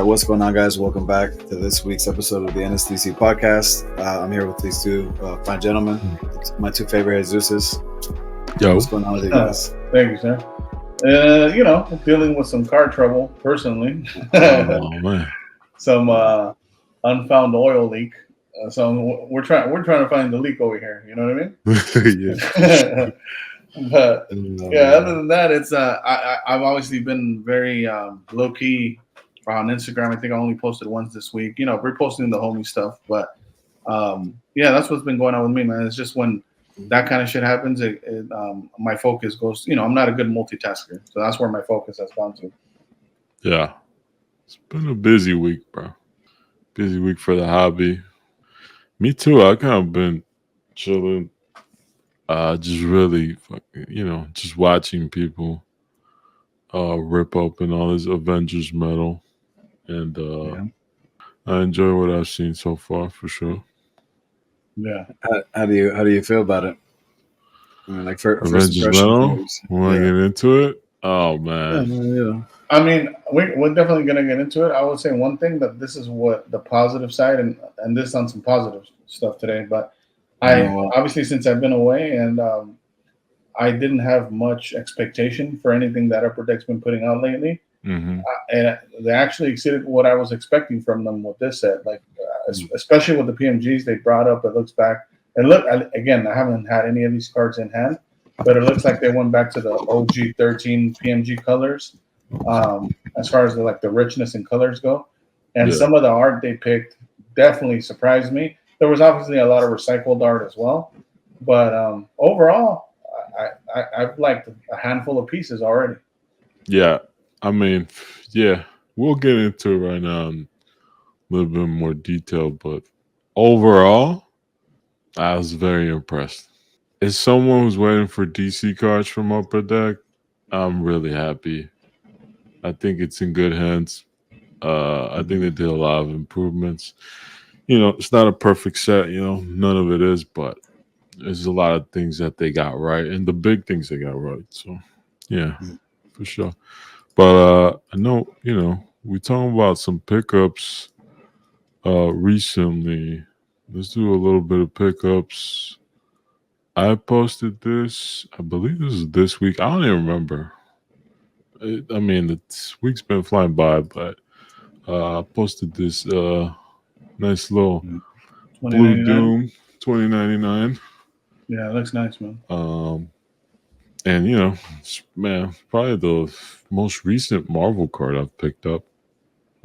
what's going on, guys? Welcome back to this week's episode of the NSDC Podcast. I'm here with these two fine gentlemen, my two favorite Jesuses. Yo. What's going on with you guys? Thank you, sir. Dealing with some car trouble personally. Oh man. Some unfound oil leak. So we're trying to find the leak over here. You know what I mean? Yeah. But other than that, it's I've obviously been very low key on Instagram. I think I only posted once this week. We're posting the homie stuff, but that's what's been going on with me, man. It's just when that kind of shit happens, my focus goes. I'm not a good multitasker, so that's where my focus has gone to. Yeah, it's been a busy week, bro. Busy week for the hobby. Me too. I kind of been chilling. Just really, just watching people rip open all this Avengers metal, and I enjoy what I've seen so far for sure. Yeah. How do you feel about it? I mean, like for Avengers metal. Want to get into it? Oh man. Yeah. I mean, we're definitely gonna get into it. I would say one thing that this is what the positive side, and this on some positive stuff today, but. Obviously, since I've been away, and I didn't have much expectation for anything that Upper Deck's been putting out lately, Mm-hmm. and they actually exceeded what I was expecting from them with this set. Like, especially with the PMGs they brought up, it looks back. And look, again, I haven't had any of these cards in hand, but it looks like they went back to the OG 13 PMG colors, as far as the richness in colors go. And some of the art they picked definitely surprised me. There was obviously a lot of recycled art as well, but overall, I've liked a handful of pieces already. Yeah, I mean, we'll get into it right now in a little bit more detail, but overall, I was very impressed. As someone who's waiting for DC cards from Upper Deck, I'm really happy. I think it's in good hands. I think they did a lot of improvements. It's not a perfect set, none of it is, but there's a lot of things that they got right, and the big things they got right. So, yeah, for sure. But I know, we're talking about some pickups recently. Let's do a little bit of pickups. I posted this, I believe this is this week. I don't even remember. The week's been flying by, but I posted this nice little Blue Doom 2099. Yeah, it looks nice, man. And man, probably the most recent Marvel card I've picked up.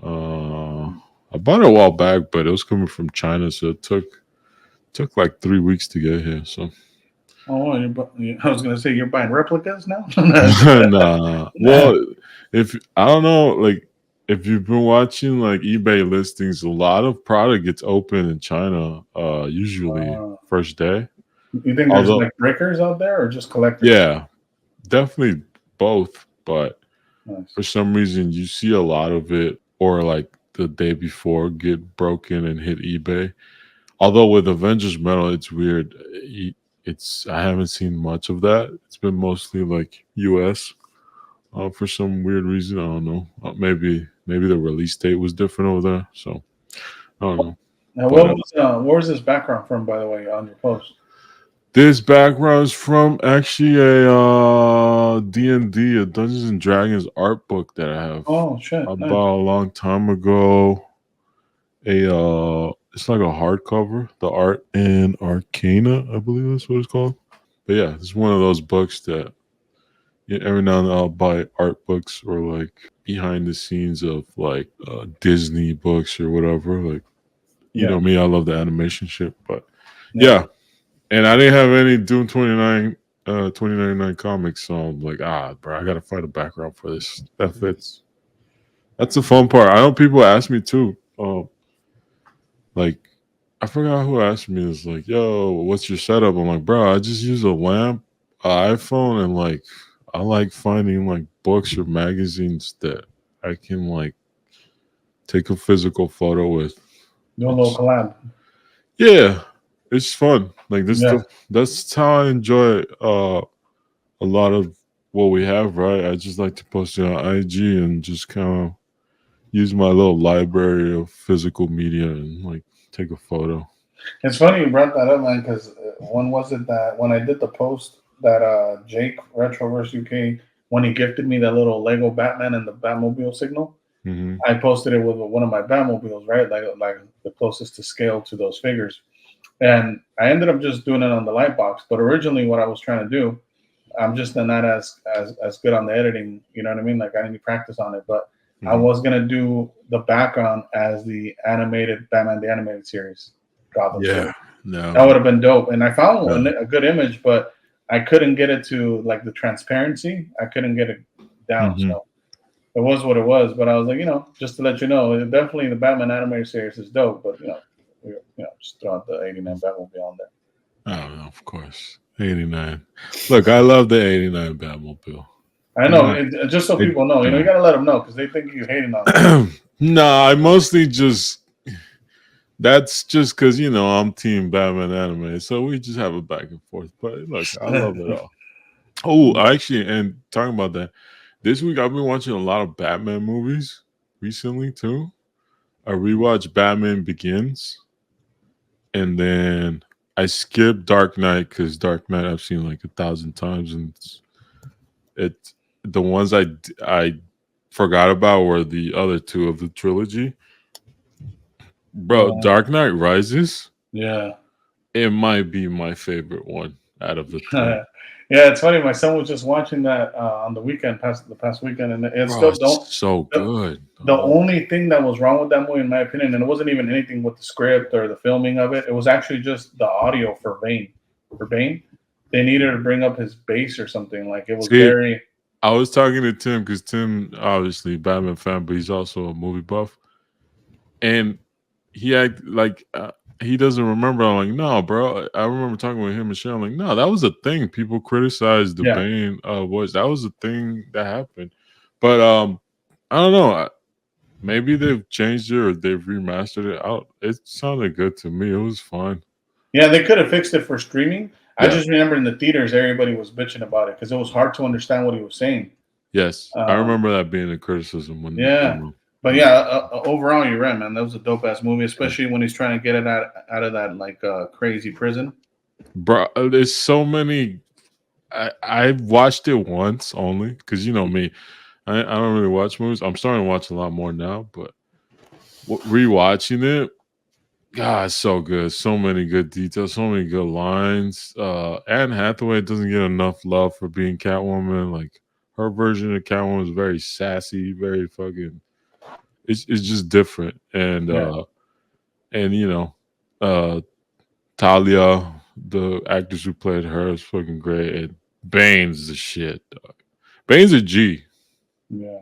I bought it a while back, but it was coming from China, so it took like 3 weeks to get here. So. Oh, I was gonna say you're buying replicas now. Nah. Well, if I don't know, like. If you've been watching like eBay listings, a lot of product gets open in China, usually first day. You think there's like breakers out there or just collectors? Yeah, definitely both. But for some reason, you see a lot of it, or like the day before, get broken and hit eBay. Although with Avengers Metal, it's weird. I haven't seen much of that. It's been mostly like US. For some weird reason, I don't know. Maybe the release date was different over there. So I don't know. Now, where was this background from, by the way, on your post? This background is from actually a D&D, a Dungeons and Dragons art book that I have. Oh shit! About a long time ago. It's like a hardcover, the Art and Arcana, I believe that's what it's called. But yeah, it's one of those books that. Yeah, every now and then I'll buy art books or like behind the scenes of like Disney books or whatever. Like, you know me, I love the animation shit. But yeah. And I didn't have any Doom 2099 comics, so I'm like, bro, I gotta find a background for this that fits. That's the fun part. I know people ask me too. Like, I forgot who asked me this. Like, yo, what's your setup? I'm like, bro, I just use a lamp, iPhone, and like. I like finding like books or magazines that I can like take a physical photo with. No little collab. Yeah, it's fun. Like this, that's how I enjoy a lot of what we have. Right, I just like to post it on IG and just kind of use my little library of physical media and like take a photo. It's funny you brought that up, man, because when was it that when I did the post that Jake Retroverse UK, when he gifted me that little Lego Batman and the Batmobile signal, Mm-hmm. I posted it with one of my Batmobiles, right? Like the closest to scale to those figures. And I ended up just doing it on the Lightbox. But originally what I was trying to do, I'm just not as good on the editing, you know what I mean? Like I didn't practice on it, but I was gonna do the background as the animated Batman the Animated Series. Gotham Yeah, City. no, That would have been dope. And I found a good image, but I couldn't get it to like the transparency. I couldn't get it down. Mhm. So it was what it was. But I was like, just to let you know, definitely the Batman animated series is dope. But just throw out the '89 Batmobile on there. Oh, of course, 89. Look, I love the 89 Batmobile. I know, just so people know, you gotta let them know because they think you're hating on them. No, I mostly just. That's just because I'm Team Batman anime, so we just have a back and forth. But look, I love it all. Oh, actually, and talking about that, this week I've been watching a lot of Batman movies recently too. I rewatched Batman Begins, and then I skipped Dark Knight because Dark Knight I've seen like 1,000 times, and it's the ones I forgot about were the other two of the trilogy. Bro, Dark Knight Rises. Yeah. It might be my favorite one out of the three. Yeah, it's funny. My son was just watching that on the past weekend, and it's so good. The only thing that was wrong with that movie, in my opinion, and it wasn't even anything with the script or the filming of it. It was actually just the audio for Bane. For Bane, they needed to bring up his bass or something. Like it was very. I was talking to Tim because Tim, obviously Batman fan, but he's also a movie buff, and he acted like he doesn't remember. I'm like, no, bro. I remember talking with him and Sean. I'm like, no, that was a thing. People criticized the Bane voice. That was a thing that happened. But I don't know. Maybe they've changed it or they've remastered it out. It sounded good to me. It was fun. Yeah, they could have fixed it for streaming. I just remember in the theaters, everybody was bitching about it because it was hard to understand what he was saying. Yes, I remember that being a criticism. But overall, you're right, man. That was a dope ass movie, especially when he's trying to get it out of that like crazy prison. Bro, there's so many. I watched it once only because you know me, I don't really watch movies. I'm starting to watch a lot more now, but rewatching it, God, it's so good. So many good details, so many good lines. Anne Hathaway doesn't get enough love for being Catwoman. Like her version of Catwoman is very sassy, very fucking. It's just different, and Talia, the actress who played her, is fucking great. And Bane's the shit, dog. Bane's a G. Yeah.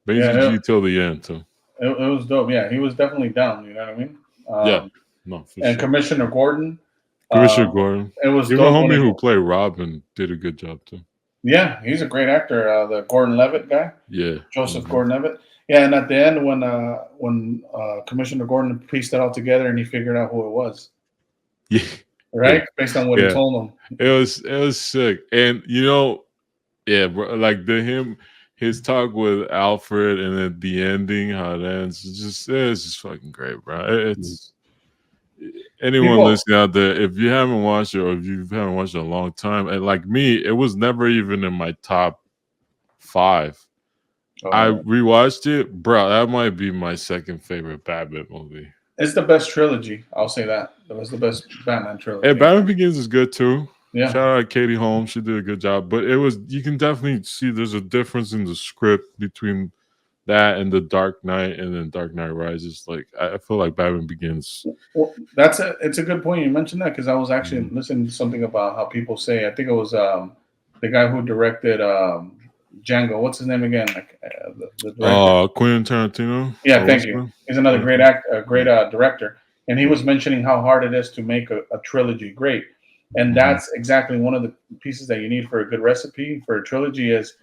Bane's a G till the end, too. It was dope. Yeah, he was definitely down. You know what I mean? No, for and sure. Commissioner Gordon. Gordon. It was even homie who played Robin did a good job too. Yeah, he's a great actor. The Gordon Levitt guy. Yeah, Joseph Gordon-Levitt. Yeah, and at the end when Commissioner Gordon pieced it all together and he figured out who it was. Yeah. Right, based on what he told him. It was sick, and bro, like his talk with Alfred, and then the ending, how it ends, it's just fucking great, bro. It's anyone listening out there, if you haven't watched it or if you haven't watched it in a long time, and like me, it was never even in my top 5. I rewatched it, bro. That might be my second favorite Batman movie. It's the best trilogy. I'll say that. It was the best Batman trilogy. Hey, Batman Begins is good too. Yeah. Shout out Katie Holmes. She did a good job. But you can definitely see there's a difference in the script between that and the Dark Knight and then Dark Knight Rises. Like I feel like Batman Begins. Well, it's a good point you mentioned that because I was actually listening to something about how people say, I think it was the guy who directed Django. What's his name again? Like the director. Quentin Tarantino. Yeah, thank you. He's another great director, and he was mentioning how hard it is to make a trilogy great, and that's exactly one of the pieces that you need for a good recipe for a trilogy is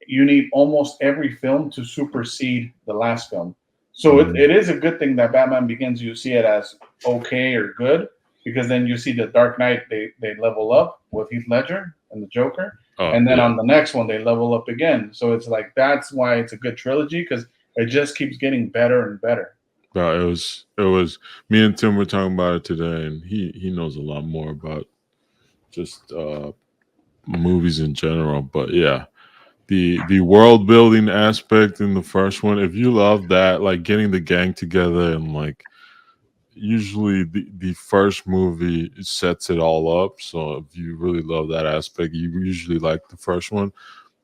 you need almost every film to supersede the last film. So it is a good thing that Batman Begins you see it as okay or good because then you see the Dark Knight they level up with Heath Ledger and the Joker. And then on the next one, they level up again. So it's like that's why it's a good trilogy because it just keeps getting better and better. It was me and Tim were talking about it today, and he knows a lot more about just movies in general. But yeah, the world building aspect in the first one, if you love that, like getting the gang together and like usually the first movie sets it all up. So if you really love that aspect, you usually like the first one.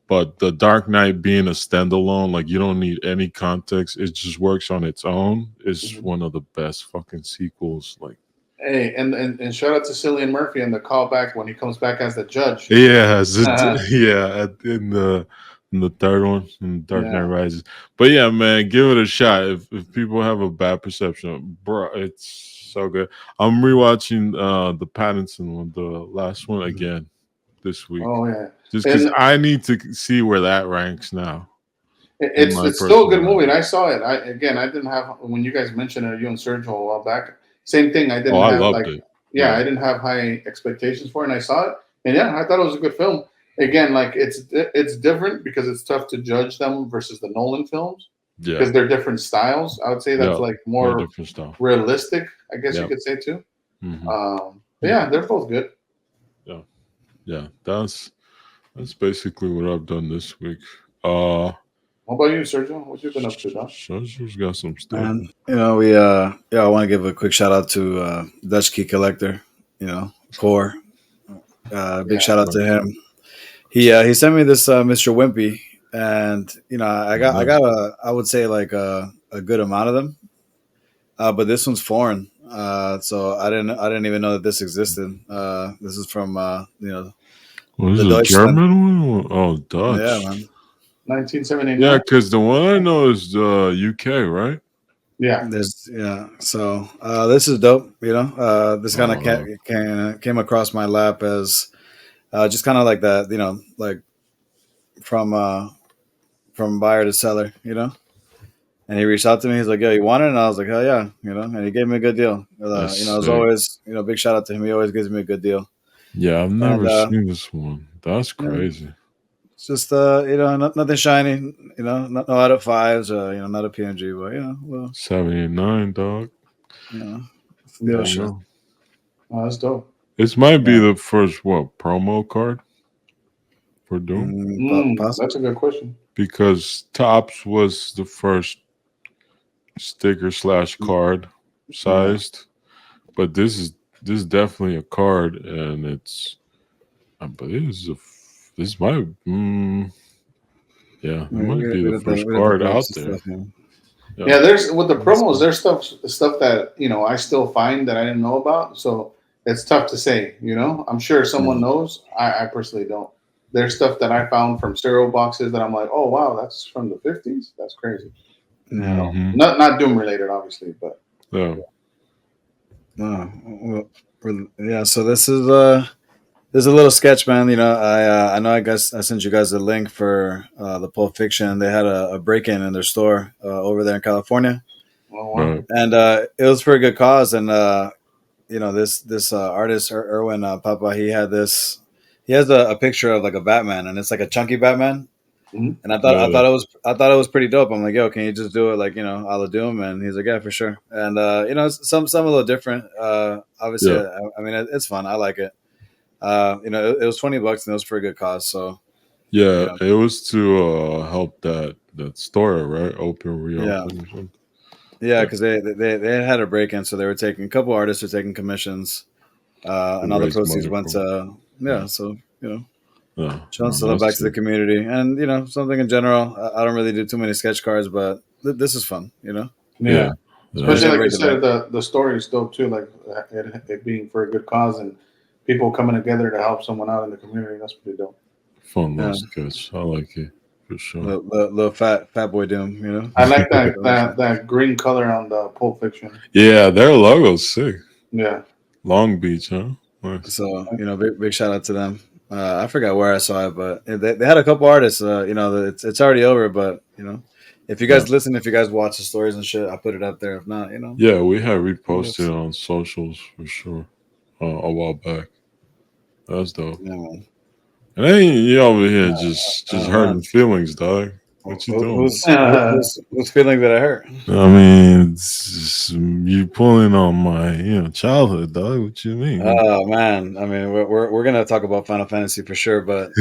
But the Dark Knight being a standalone, like you don't need any context, it just works on its own. Is one of the best fucking sequels. Like, hey, and shout out to Cillian Murphy and the callback when he comes back as the judge. yeah, in the third one, in Dark Knight Rises. But yeah, man, give it a shot. If people have a bad perception, bro, it's so good. I'm rewatching the Pattinson one, the last one again this week. Oh yeah, just because I need to see where that ranks now. It's still a good movie, and I saw it. I didn't have, when you guys mentioned it, you and Sergio a while back. Same thing. I didn't have loved it. Yeah, I didn't have high expectations for it, and I saw it, and I thought it was a good film. Again, like it's different because it's tough to judge them versus the Nolan films. Yeah, because they're different styles. I would say that's like more realistic, I guess you could say too. Mm-hmm. But yeah, they're both good. Yeah, that's basically what I've done this week. What about you, Sergio? What you been up to, Doc? Sergio's got some stuff. And we I want to give a quick shout out to Dutch Key Collector. Core. Big shout out to him. He sent me this Mr. Wimpy, and I got I would say like a good amount of them, but this one's foreign, so I didn't even know that this existed. This is from what is it, German one? Oh, Dutch. Yeah, man. 1979. Yeah, because the one I know is UK, right? Yeah. So this is dope. This kind of came across my lap as just kind of like that. Like from buyer to seller. And he reached out to me. He's like, "Yo, you want it?" And I was like, "Hell yeah!" And he gave me a good deal. As always, big shout out to him. He always gives me a good deal. Yeah, I've never seen this one. That's crazy. It's just nothing shiny. No out of fives. Not a PMG, but well, 79, dog. Shit. Oh, that's dope. This might be the first promo card for Doom. That's a good question. Because Topps was the first sticker / card sized, but this is definitely a card, and it's, I believe this might it might be the first card out there. Yeah, there's with the promos, there's stuff that I still find that I didn't know about, so it's tough to say. I'm sure someone knows. I personally don't. There's stuff that I found from cereal boxes that I'm like, oh wow, that's from the 50s. That's crazy. Mm-hmm. Not Doom related, obviously, but So this is a little sketch, man. I know I sent you guys a link for the Pulp Fiction. They had a break-in their store over there in California. Oh, wow. And it was for a good cause. And this artist Erwin Papa, he had this. He has a picture of like a Batman, and it's like a chunky Batman. Mm-hmm. And I thought it was pretty dope. I'm like, yo, can you just do it like a la Doom? And he's like, yeah, for sure. And some a little different. Obviously, I mean, it's fun. I like it. It was $20 and it was for a good cause. So it was to help that store, right? Reopen or something. Yeah, because they had a break in, so they were taking a couple artists were taking commissions, and all the proceeds went to so showing back to the community, and something in general. I don't really do too many sketch cards, but this is fun, Yeah. Especially like you said, the story is dope too. Like it being for a good cause and people coming together to help someone out in the community. That's pretty dope. Fun little sketch. I like it for sure. Little fat boy Doom, I like that green color on the Pulp Fiction. Yeah, their logo's sick. Yeah. Long Beach, huh? Nice. So big shout out to them. I forgot where I saw it, but they had a couple artists. It's already over, but if you guys listen, if you guys watch the stories and shit, I put it up there. If not, Yeah, we have reposted on socials for sure a while back. That's dope. Yeah, man. And then you over here just hurting feelings, dog. What you doing? Whose feeling did I hurt? I mean, you pulling on my childhood, dog. What you mean? Oh man, I mean, we're gonna talk about Final Fantasy for sure, but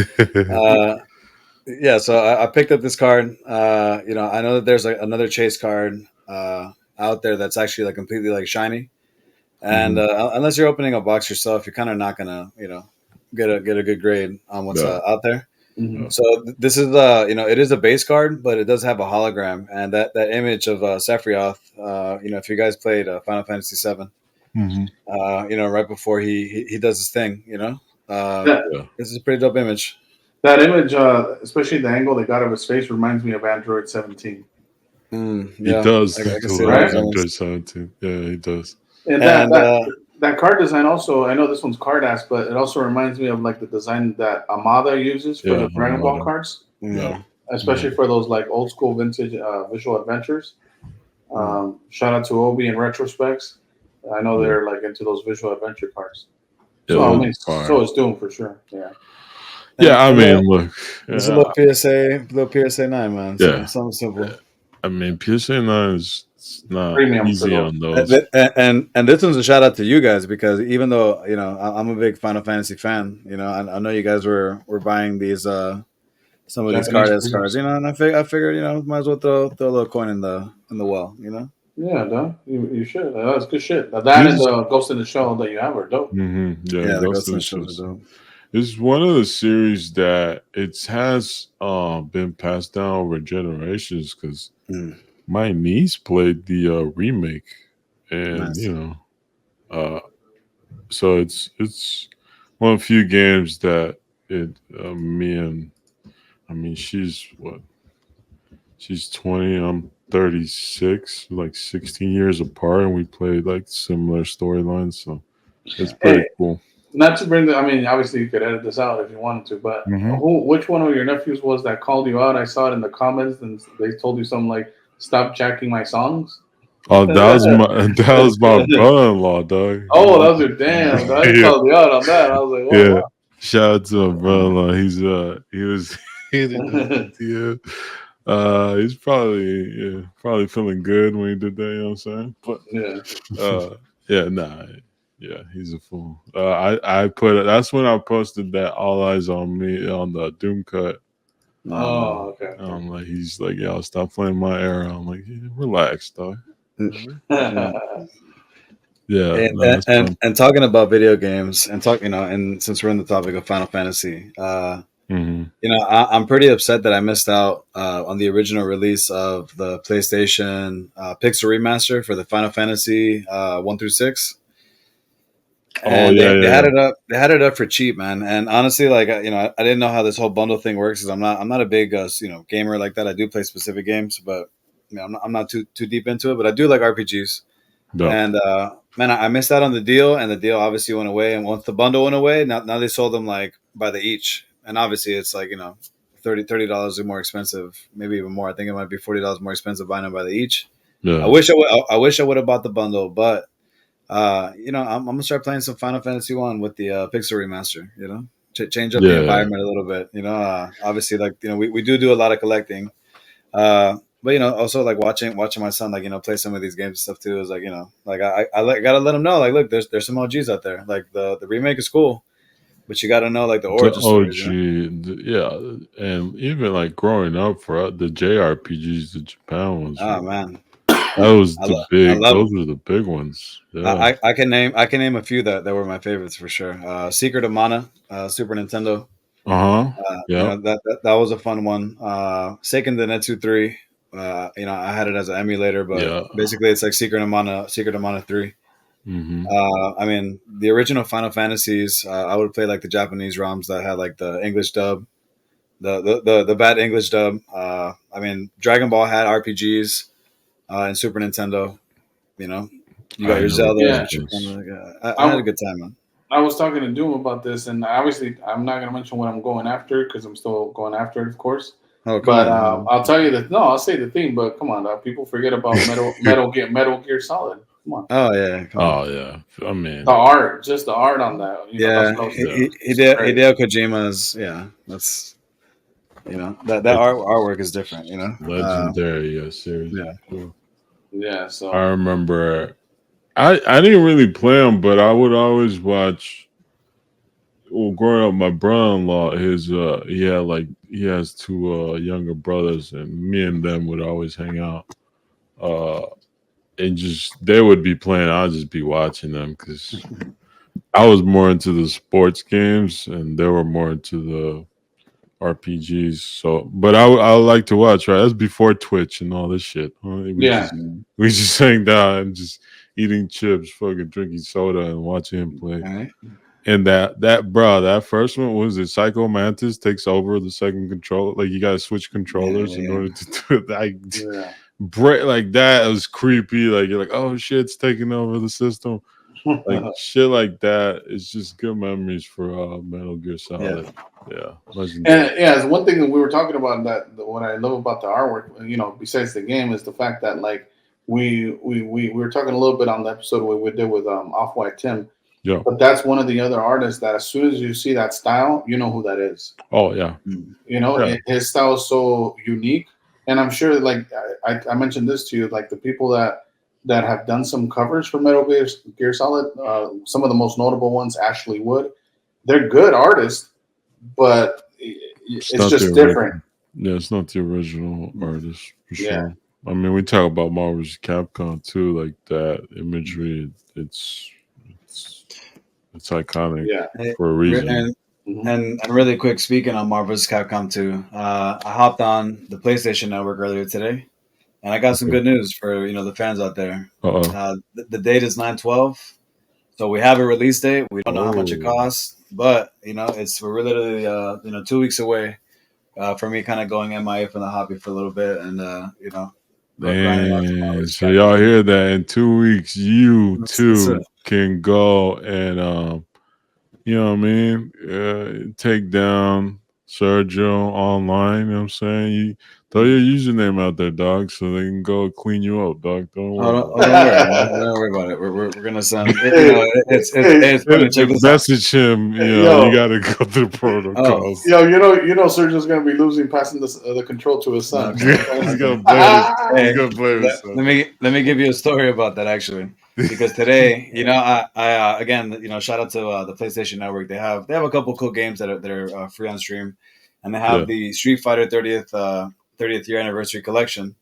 yeah. So I picked up this card. I know that there's another chase card out there that's actually like completely like shiny, and unless you're opening a box yourself, you're kind of not gonna get a good grade on what's out there. Mhm. So this is it is a base card, but it does have a hologram, and that image of Sephiroth. If you guys played Final Fantasy VII, right before he does his thing, this is a pretty dope image. That image, especially the angle they got of his face, reminds me of Android 17. He does. I can look see like that. Android 17. Yeah, he does. And that card design also, I know this one's card ass, but it also reminds me of like the design that Amada uses for the Dragon Ball cards. Yeah. Especially for those like old school vintage visual adventures. Shout out to Obi and Retrospects. I know they're like into those visual adventure cards. So it's Doom for sure. Yeah. Yeah, I mean, look, it's a little PSA 9, man. Yeah, something simple. I mean, PSA 9 is not Premium easy on those. And this one's a shout out to you guys because even though I'm a big Final Fantasy fan, I know you guys were buying these some of these cards, and I figured might as well throw a little coin in the well, Yeah, no, you should. That's good shit. That and the Ghost in the Shell that you have are dope. Yeah, the Ghost in the Shell is dope. It's one of the series that it has been passed down over generations because my niece played the remake, and so it's one of the few games that she's 20, I'm 36, like 16 years apart, and we played like similar storylines, so it's pretty cool. Not to bring obviously you could edit this out if you wanted to, but which one of your nephews was that called you out? I saw it in the comments, and they told you something like, "Stop jacking my songs." Oh, that was my brother-in-law, dog. Oh, that was your damn. I called you out on that. I was like, wow. Shout out to my brother-in-law. He's probably feeling good when he did that. You know what I'm saying? But he's a fool. I put that's when I posted that All Eyes on Me on the Doom cut. Oh, okay. I'm like, he's like, yo, stop playing my era. I'm like, relax, dog. Yeah, and talking about video games and and since we're in the topic of Final Fantasy, I'm pretty upset that I missed out on the original release of the PlayStation Pixel remaster for the Final Fantasy 1 through 6. And they had it up. They had it up for cheap, man. And honestly, like I didn't know how this whole bundle thing works because I'm not a big gamer like that. I do play specific games, but I'm not too deep into it. But I do like RPGs. No. And man, I missed out on the deal, and the deal obviously went away. And once the bundle went away, now they sold them like by the each, and obviously it's like $30 more expensive, maybe even more. I think it might be $40 more expensive buying them by the each. Yeah. I wish I would have bought the bundle, but I'm gonna start playing some Final Fantasy 1 with the Pixel remaster. Change up the environment a little bit. Obviously, like we do a lot of collecting. But also like watching my son play some of these games and stuff too is like I gotta let him know like look there's some OGs out there, like the remake is cool, but you gotta know like the origin stories. And even like growing up for the JRPGs, the Japan ones. Oh man, that was those were the big ones. Yeah. I can name a few that were my favorites for sure. Secret of Mana, Super Nintendo. That was a fun one. Seiken Densetsu 3. I had it as an emulator, but basically it's like Secret of Mana 3. I mean, the original Final Fantasies, I would play like the Japanese ROMs that had like the English dub, the bad English dub. I mean, Dragon Ball had RPGs in Super Nintendo. You got your Zelda. I had a good time, man. I was talking to Doom about this, and obviously I'm not going to mention what I'm going after because I'm still going after it, of course. Oh, but I'll tell you that. No, I'll say the theme. But come on, people forget about Metal Gear Solid. Come on. Oh yeah. I mean, the art on that. Hideo Kojima's. Yeah, that's. You know, that artwork is different. You know, legendary. Yes, seriously. yeah. Cool. Yeah. So I remember. I didn't really play them, but I would always watch. Well, growing up, my brother-in-law, he has two younger brothers, and me and them would always hang out. Uh, and just they would be playing. I'd just be watching them because I was more into the sports games, and they were more into the RPGs. So, but I like to watch. Right, that's before Twitch and all this shit. We just hang down and just eating chips, fucking drinking soda, and watching him play. Right. And that first one was it. Psycho Mantis takes over the second control. Like you gotta switch controllers in order to do it. Like that was creepy. Like you're like, oh shit, it's taking over the system. Like shit like that. It's just good memories for Metal Gear Solid. Yeah. It's one thing that we were talking about that what I love about the artwork, you know, besides the game, is the fact that like we were talking a little bit on the episode we did with Off-White Tim. Yeah. But that's one of the other artists that as soon as you see that style, you know who that is. Oh yeah. You know, his style is so unique. And I'm sure like I mentioned this to you, like the people that have done some covers for Metal Gear Solid, some of the most notable ones, Ashley Wood, they're good artists, but it's just different. Yeah, it's not the original artist for sure. I mean, we talk about Marvel's Capcom too, like that imagery. It's iconic for a reason. And really quick, speaking on Marvel's Capcom 2, I hopped on the PlayStation Network earlier today, and I got some good news for the fans out there. The date is 9/12, so we have a release date. We don't know how much it costs, but we're literally 2 weeks away for me kind of going MIA from the hobby for a little bit, and so y'all hear that? In 2 weeks, you too can go and you know what I mean, take down Sergio online. You know what I'm saying? You throw your username out there, dog, so they can go clean you up, dog. Don't worry. Don't worry about it. We're gonna send. It's funny. Check this message him. You gotta go through the protocols. You know, Sergio's gonna be passing the control to his son. He's gonna blame his son. Let me give you a story about that actually. Because today, I again, shout out to the PlayStation Network. They have a couple cool games that are free on stream, and they have the Street Fighter 30th year anniversary collection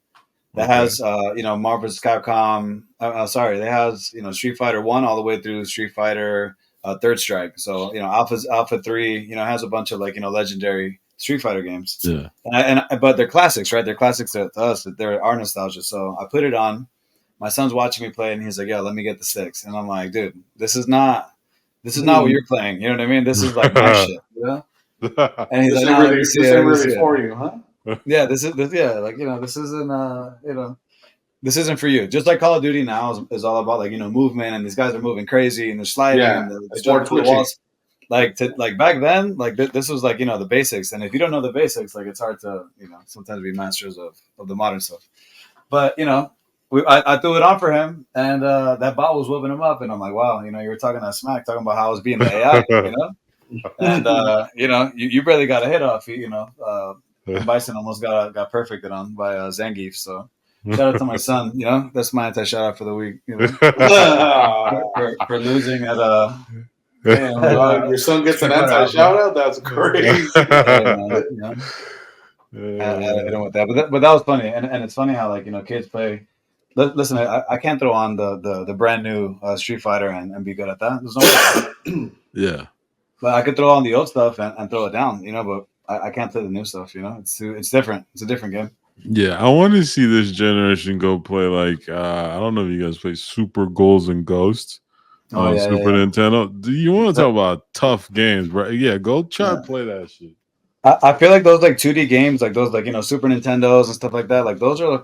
that has Marvel's Capcom. They have Street Fighter 1 all the way through Street Fighter Third Strike. So Alpha 3 has a bunch of legendary Street Fighter games. Yeah, but they're classics, right? They're classics to us. They're our nostalgia. So I put it on. My son's watching me play, and he's like, "Yo, let me get the 6." And I'm like, "Dude, this is not what you're playing. You know what I mean? This is like my shit." You know? And he's like, "This ain't really for you, huh?" Yeah, this isn't this isn't for you. Just like Call of Duty now is all about movement, and these guys are moving crazy and they're sliding and they're jumping through the walls. Like back then, this was the basics. And if you don't know the basics, it's hard to sometimes be masters of the modern stuff. But I threw it on for him, and that bot was whipping him up, and I'm like, wow, you were talking that smack, talking about how I was being the AI, and you barely got a hit off, Bison almost got perfected on by Zangief, so shout out to my son, that's my anti-shout out for the week, for losing at your son gets an anti-shout out. That's crazy. With that, but that was funny, and it's funny how kids play. Listen, I can't throw on the brand new Street Fighter and be good at that. There's no way. Yeah, but I could throw on the old stuff and throw it down, but I can't play the new stuff. It's different. It's a different game. Yeah, I want to see this generation go play I don't know if you guys play Super Ghouls and Ghosts on Super Nintendo. Do you want to talk about tough games, right? Yeah, go try to play that shit. I feel like those 2D games, those Super Nintendos and stuff like that, those are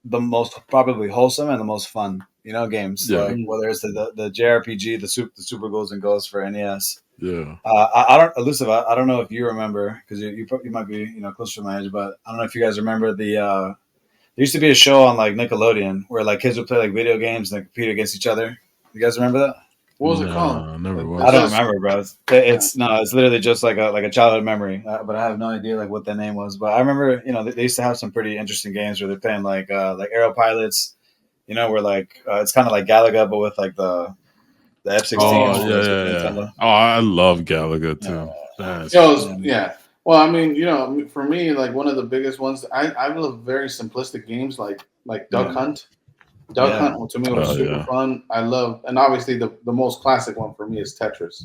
the most probably wholesome and the most fun, games. Whether it's the JRPG, the Super Ghouls and Ghosts for NES. Yeah. I don't know if you remember, because you might be closer to my age, but I don't know if you guys remember there used to be a show on Nickelodeon where kids would play video games and compete against each other. You guys remember that? What was it called? I never It watched. I don't says- remember, bro. It's no, it's literally just like a childhood memory. But I have no idea like what the name was. But I remember, they used to have some pretty interesting games where they're playing like Aero Pilots. Where like it's kind of like Galaga, but with like the F-16. Oh yeah. Oh, I love Galaga too. Yeah. Well, I mean, for me, like one of the biggest ones, I love very simplistic games like Duck Hunt. Duck Hunt to me was super fun. I love, and obviously the most classic one for me is Tetris.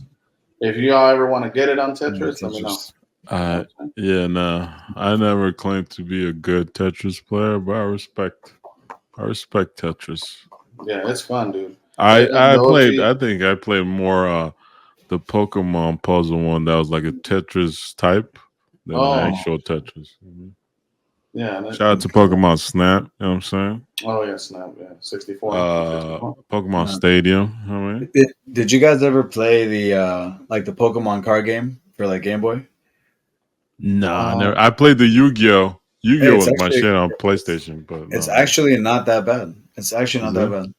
If y'all ever want to get it on Tetris, let me know. I never claimed to be a good Tetris player, but I respect Tetris. Yeah, it's fun, dude. I think I played more the Pokemon puzzle one that was like a Tetris type than the actual Tetris. Mm-hmm. Yeah. Shout out to Pokemon Snap, you know what I'm saying? Oh yeah, Snap, 64. Pokemon Stadium. I mean. Did you guys ever play the the Pokemon card game for like Game Boy? No, I never. I played the Yu-Gi-Oh! Yu-Gi-Oh was my shit on PlayStation, but it's actually not that bad. It's actually not that bad.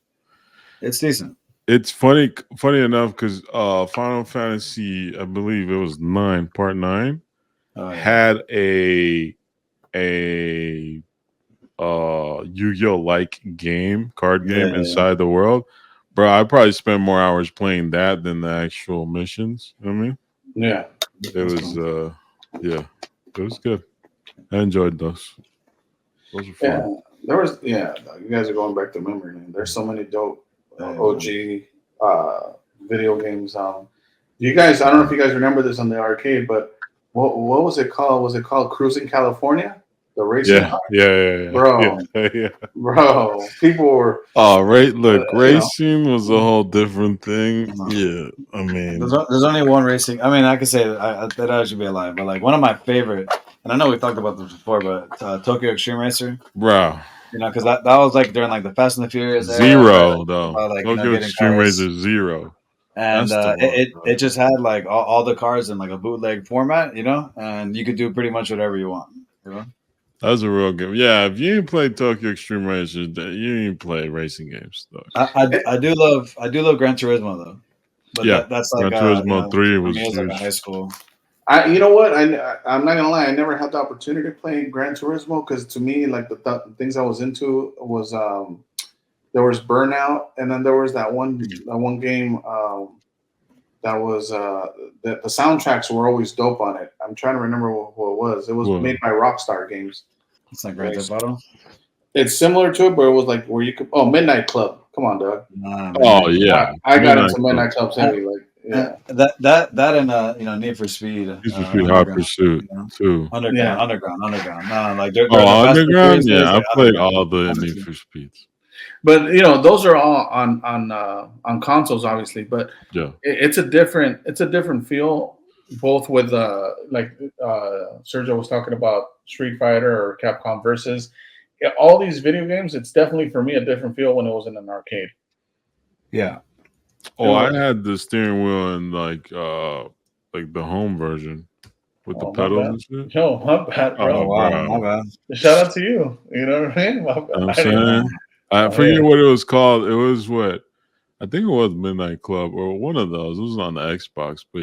It's decent. It's funny enough because Final Fantasy, I believe it was 9, Part 9, had a Yu-Gi-Oh like card game inside the world. Bro, I probably spent more hours playing that than the actual missions. You know what I mean? Yeah. It was it was good. I enjoyed those. Those were fun. You guys are going back to memory lane. There's so many dope OG video games. You guys, I don't know if you guys remember this on the arcade, but what was it called? Was it called Cruising California? The racing car? Yeah. Bro, people were. Oh, right. Look, racing was a whole different thing. Yeah, I mean, there's only one racing. I mean, I could say that actually be a lie, but like one of my favorite, and I know we talked about this before, but Tokyo Extreme Racer, bro. Because that was like during like the Fast and the Furious Zero though. Tokyo Extreme Racer 0. And it just had like all the cars in like a bootleg format, and you could do pretty much whatever you want, That was a real game. Yeah, if you didn't play Tokyo Extreme Racer, you didn't play racing games though. I do love Gran Turismo though. But that's like Gran Turismo 3 was huge. Like high school. You know what? I'm not gonna lie. I never had the opportunity to play Gran Turismo because to me, like the things I was into was there was Burnout, and then there was that one game that was the soundtracks were always dope on it. I'm trying to remember what it was. It was made by Rockstar Games. It's like Grand Theft Auto. It's similar to it, but it was like where you could. Oh, Midnight Club. Come on, Doug. I got into Midnight Club heavy. Like that and Need for Speed. Need for Speed Hot Pursuit too. Underground. No, like Underground. Yeah, I played all the Need for Speeds. But those are all on consoles, obviously. But it's a different feel. Both with like Sergio was talking about Street Fighter or Capcom Versus. All these video games, it's definitely for me a different feel when it was in an arcade. Yeah. Oh, I had the steering wheel in like the home version with the pedals and shit. Yo, my bad, bro. Oh, wow, my bad. Shout out to you. You know what I mean? My bad. You know what I'm saying? I forget what it was called. It was I think it was Midnight Club or one of those. It was on the Xbox, but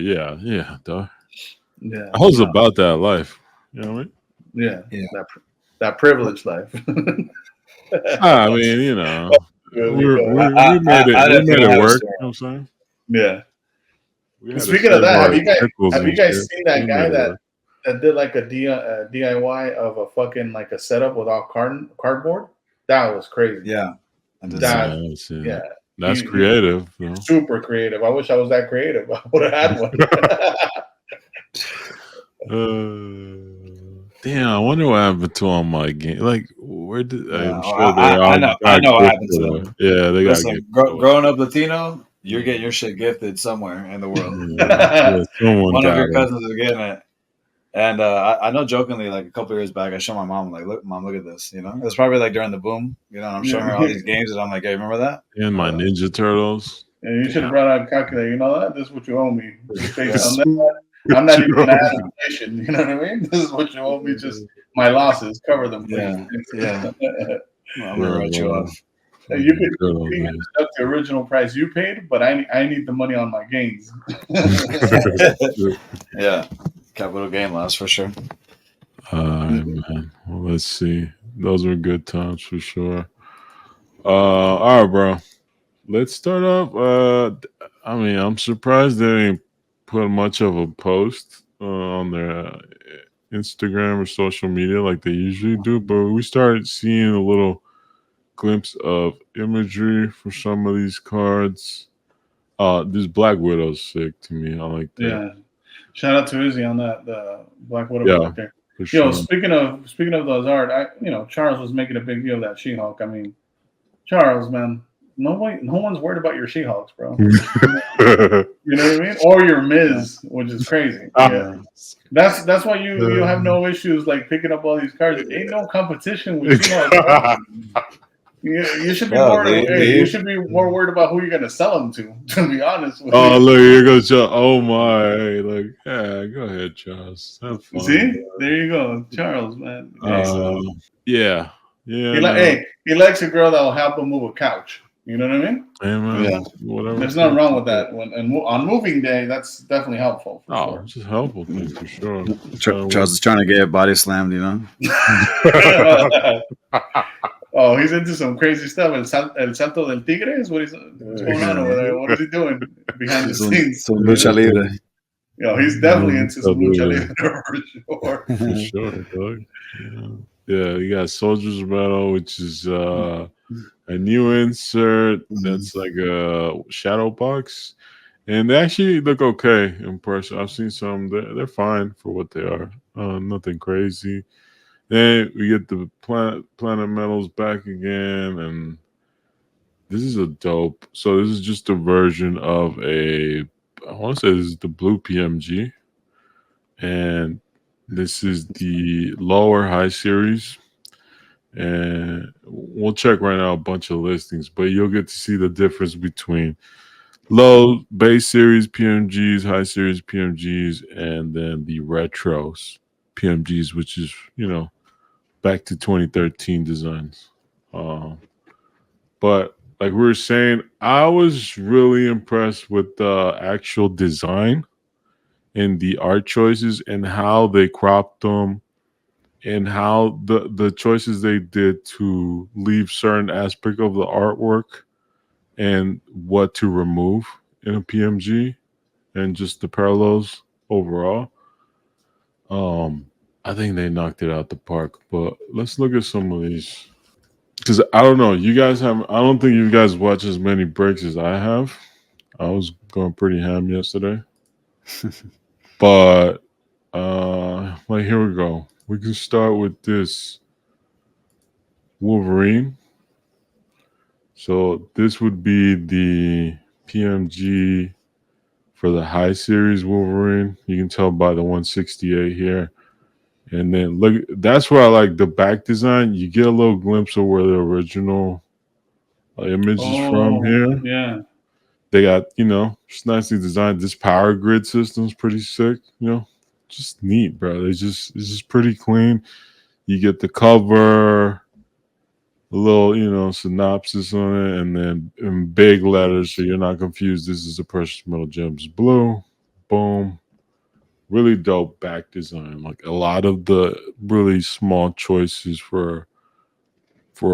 dog. Yeah, I was about that life. You know what I mean? Yeah. That privileged life. I mean, we made it work. You know what I'm saying? Yeah. Speaking of that, have you guys seen that guy that did like a DIY of a fucking like a setup with all cardboard? That was crazy. Yeah. That's creative. Super creative. I wish I was that creative. I would have had one. Damn, I wonder what happened to all my game. Like, where did I'm sure I know what happened to them. Yeah, they got growing up Latino. You're getting your shit gifted somewhere in the world. One of your cousins is getting it. And I know jokingly, like a couple years back, I showed my mom, like, look at this. It was probably like during the boom, and I'm showing her all these games, and I'm like, hey, remember that? And my Ninja Turtles. And you should have brought out a calculator. You know that? This is what you owe me. Based on that. I'm not even going to add inflation. You know what I mean? This is what you owe me. Just my losses. Cover them. Yeah. I'm going to write you off. You can accept the original price you paid, but I need the money on my gains. Yeah, capital gain loss for sure. Man. Well, let's see. Those were good times for sure. All right, bro. Let's start off. I'm surprised they didn't put much of a post on their Instagram or social media like they usually do, but we started seeing a little glimpse of imagery for some of these cards. This Black Widow's sick to me. I like that. Yeah. Shout out to Izzy on that, the Black Widow Yeah, right there. for sure. Speaking of those art, Charles was making a big deal of that She-Hulk. I mean, Charles, man, no one's worried about your She-Hulks, bro. You know what I mean? Or your Miz, which is crazy. Yeah. That's why you have no issues like picking up all these cards. Ain't no competition with She-Hulk. You should be you should be more worried about who you're gonna sell them to be honest with you. Look, here goes Charles. Oh my, go ahead, Charles. Have fun. See? There you go. Charles, man. Yeah. He likes a girl that'll help him move a couch. You know what I mean? Yeah. Whatever. There's nothing wrong with that. On moving day, that's definitely helpful. Sure. It's just helpful thing for sure. Charles is trying to get body slammed, Oh, he's into some crazy stuff. El Santo del Tigre is what's going on over there. What is he doing behind the scenes? Some lucha libre. He's definitely into some lucha libre for sure. For sure, dog. Yeah, you got Soldiers Battle, which is a new insert that's like a shadow box. And they actually look okay in person. I've seen some. They're fine for what they are. Nothing crazy. Then we get the Planet Metals back again, and this is a dope. So this is just a version of I want to say this is the blue PMG, and this is the lower high series. And we'll check right now a bunch of listings, but you'll get to see the difference between low base series PMGs, high series PMGs, and then the retros PMGs, which is, back to 2013 designs. But like we were saying, I was really impressed with the actual design and the art choices and how they cropped them and how the choices they did to leave certain aspect of the artwork and what to remove in a PMG and just the parallels overall. I think they knocked it out the park, but let's look at some of these. Because I don't know, I don't think you guys watch as many breaks as I have. I was going pretty ham yesterday. But, here we go. We can start with this Wolverine. So this would be the PMG for the high series Wolverine. You can tell by the 168 here. And then look, that's where I like the back design. You get a little glimpse of where the original image is from here. Yeah. They got, just nicely designed. This power grid system's pretty sick, just neat, bro. It's just pretty clean. You get the cover, a little, synopsis on it, and then in big letters so you're not confused. This is a Precious Metal Gems blue. Boom. Really dope back design. Like a lot of the really small choices for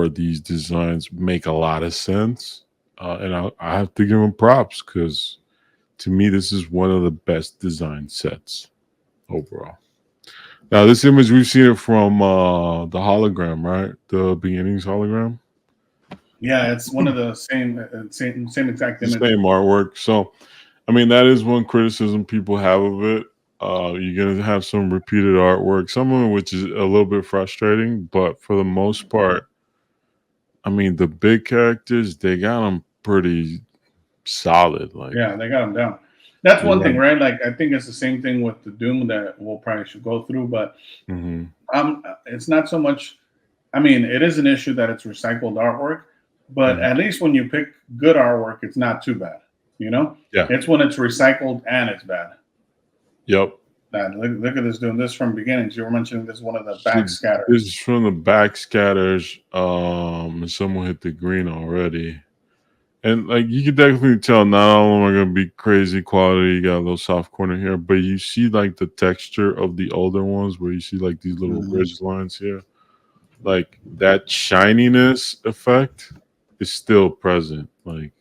these designs make a lot of sense. And I have to give them props because to me, this is one of the best design sets overall. Now, this image, we've seen it from the hologram, right? The beginnings hologram. Yeah, it's one of the same exact image. Same artwork. So, that is one criticism people have of it. You're going to have some repeated artwork, some of it which is a little bit frustrating, but for the most part, the big characters, they got them pretty solid. Yeah, they got them down. That's one thing, right? Like, I think it's the same thing with the Doom that we'll probably should go through, but it's not so much. It is an issue that it's recycled artwork, but at least when you pick good artwork, it's not too bad. Yeah. It's when it's recycled and it's bad. Yep. Look at this doing this from beginnings. You were mentioning this is one of the back scatters. This is from the back scatters. And someone hit the green already. And like you can definitely tell, not all of them are gonna be crazy quality. You got a little soft corner here, but you see like the texture of the older ones where you see like these little ridge lines here. Like that shininess effect is still present. Like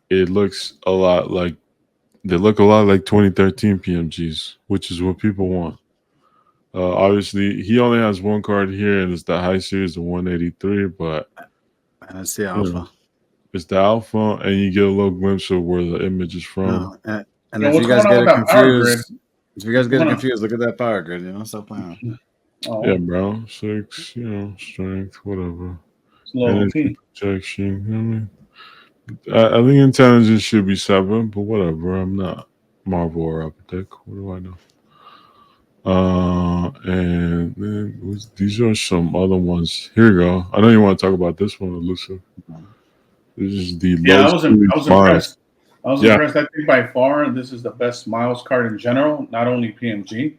it looks a lot like they look a lot like 2013 PMGs, which is what people want. Obviously, he only has one card here, and it's the high series, the 183. But and it's the alpha. It's the alpha, and you get a little glimpse of where the image is from. And if you guys get it confused, look at that power grid. Stop playing. Yeah, bro. 6, strength, whatever. It's low P. Protection. I think intelligence should be 7, but whatever. I'm not Marvel or Apothec. What do I know? And then these are some other ones. Here we go. I know you want to talk about this one, Elusive. This is the I was impressed. I was impressed. I think by far this is the best Miles card in general, not only PMG,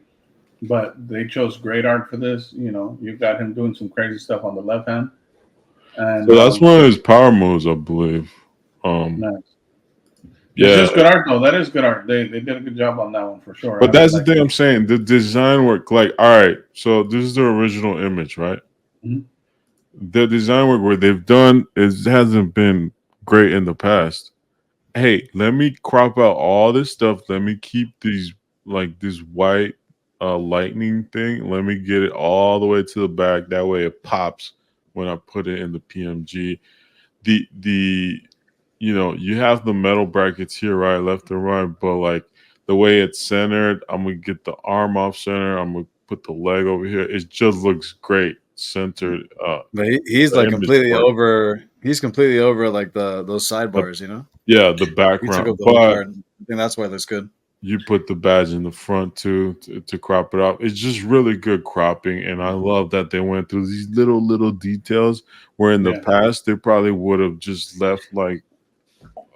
but they chose great art for this. You've got him doing some crazy stuff on the left hand. And so that's one of his power moves, I believe. Nice. Yeah, it's just good art though. That is good art. They did a good job on that one for sure. But that's the thing I'm saying. The design work, like, all right, so this is the original image, right? Mm-hmm. The design work where they've done hasn't been great in the past. Hey, let me crop out all this stuff. Let me keep these like this white lightning thing. Let me get it all the way to the back. That way it pops when I put it in the PMG. You have the metal brackets here, right, left and right, but like the way it's centered, I'm gonna get the arm off center. I'm gonna put the leg over here. It just looks great centered. But he's like completely over. He's completely over like those sidebars, Yeah, the background. He took up the whole card. I think that's why it looks good. You put the badge in the front too to crop it off. It's just really good cropping, and I love that they went through these little details where in the past they probably would have just left like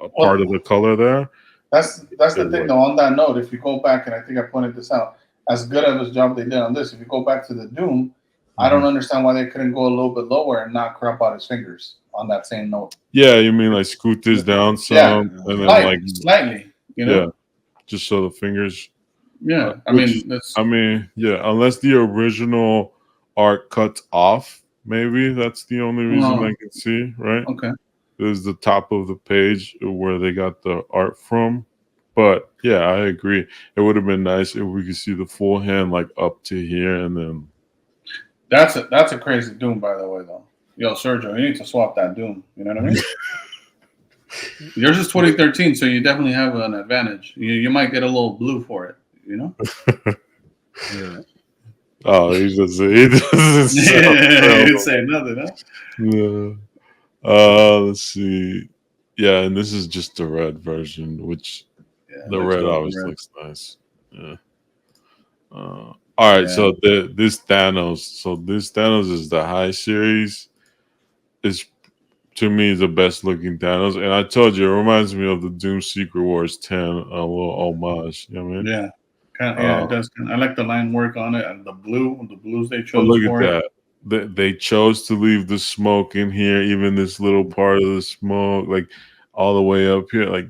a part of the color there. That's the thing though. On that note, if you go back, and I think I pointed this out, as good of a job they did on this, if you go back to the Doom, I don't understand why they couldn't go a little bit lower and not crop out his fingers on that same note. Yeah, you mean like scoot this down some and then slightly, Yeah, just so the fingers. Yeah, unless the original art cuts off, maybe that's the only reason I can see, right? Okay. This is the top of the page where they got the art from. But yeah, I agree. It would have been nice if we could see the full hand like up to here and then. That's a crazy Doom, by the way, though. Yo, Sergio, you need to swap that Doom. You know what I mean? Yours is 2013, so you definitely have an advantage. You might get a little blue for it, Yeah. Oh, he didn't say nothing, huh? Yeah. Let's see. Yeah, and this is just the red version, which the red always looks nice. Yeah. All right, so this Thanos. So this Thanos is the high series. Is to me the best looking Thanos, and I told you it reminds me of the Doom Secret Wars 10, a little homage. You know what I mean? Yeah, it does. I like the line work on it and the blues they chose. Look at that. They chose to leave the smoke in here, even this little part of the smoke, like all the way up here, like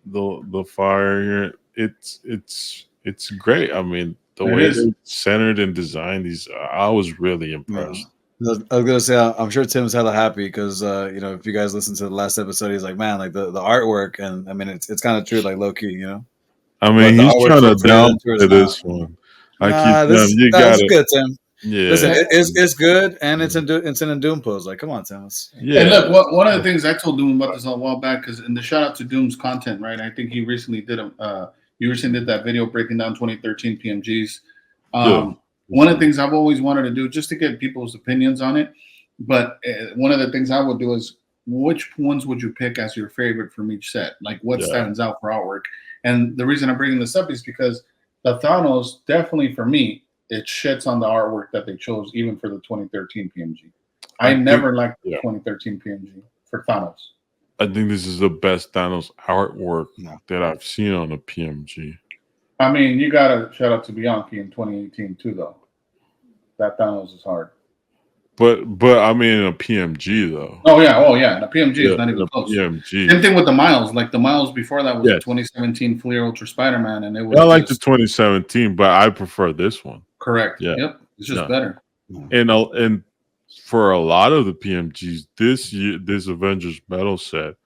the fire here. It's great. I mean, the way they centered and designed these, I was really impressed. I was gonna say, I'm sure Tim's hella happy because if you guys listen to the last episode, he's like, man, like the artwork, and I mean, it's kind of true, like low key, I mean, he's trying to downplay this one. That's good, Tim. Yeah, listen, it's good, and it's in a Doom pose. Like, come on, Tim. Yeah. And look, one of the things I told Doom about this a while back, because in the shout out to Doom's content, right? I think he recently did that video breaking down 2013 PMGs. One of the things I've always wanted to do, just to get people's opinions on it, but one of the things I would do is, which ones would you pick as your favorite from each set? Like, what stands out for artwork? And the reason I'm bringing this up is because the Thanos, definitely for me, it shits on the artwork that they chose, even for the 2013 PMG. I never liked the 2013 PMG for Thanos. I think this is the best Thanos artwork that I've seen on a PMG. I mean, you gotta shout out to Bianchi in 2018 too, though. That Thanos is hard. But I mean a PMG though. Oh yeah. The PMG Yeah, is not even the close. PMG. Same thing with the Miles. Like the Miles before that was the Yes. 2017 Fleer Ultra Spider-Man, and it was I like the 2017, but I prefer this one. correct. Yeah. Yep, it's just better. And for a lot of the PMGs this Avengers Metal set,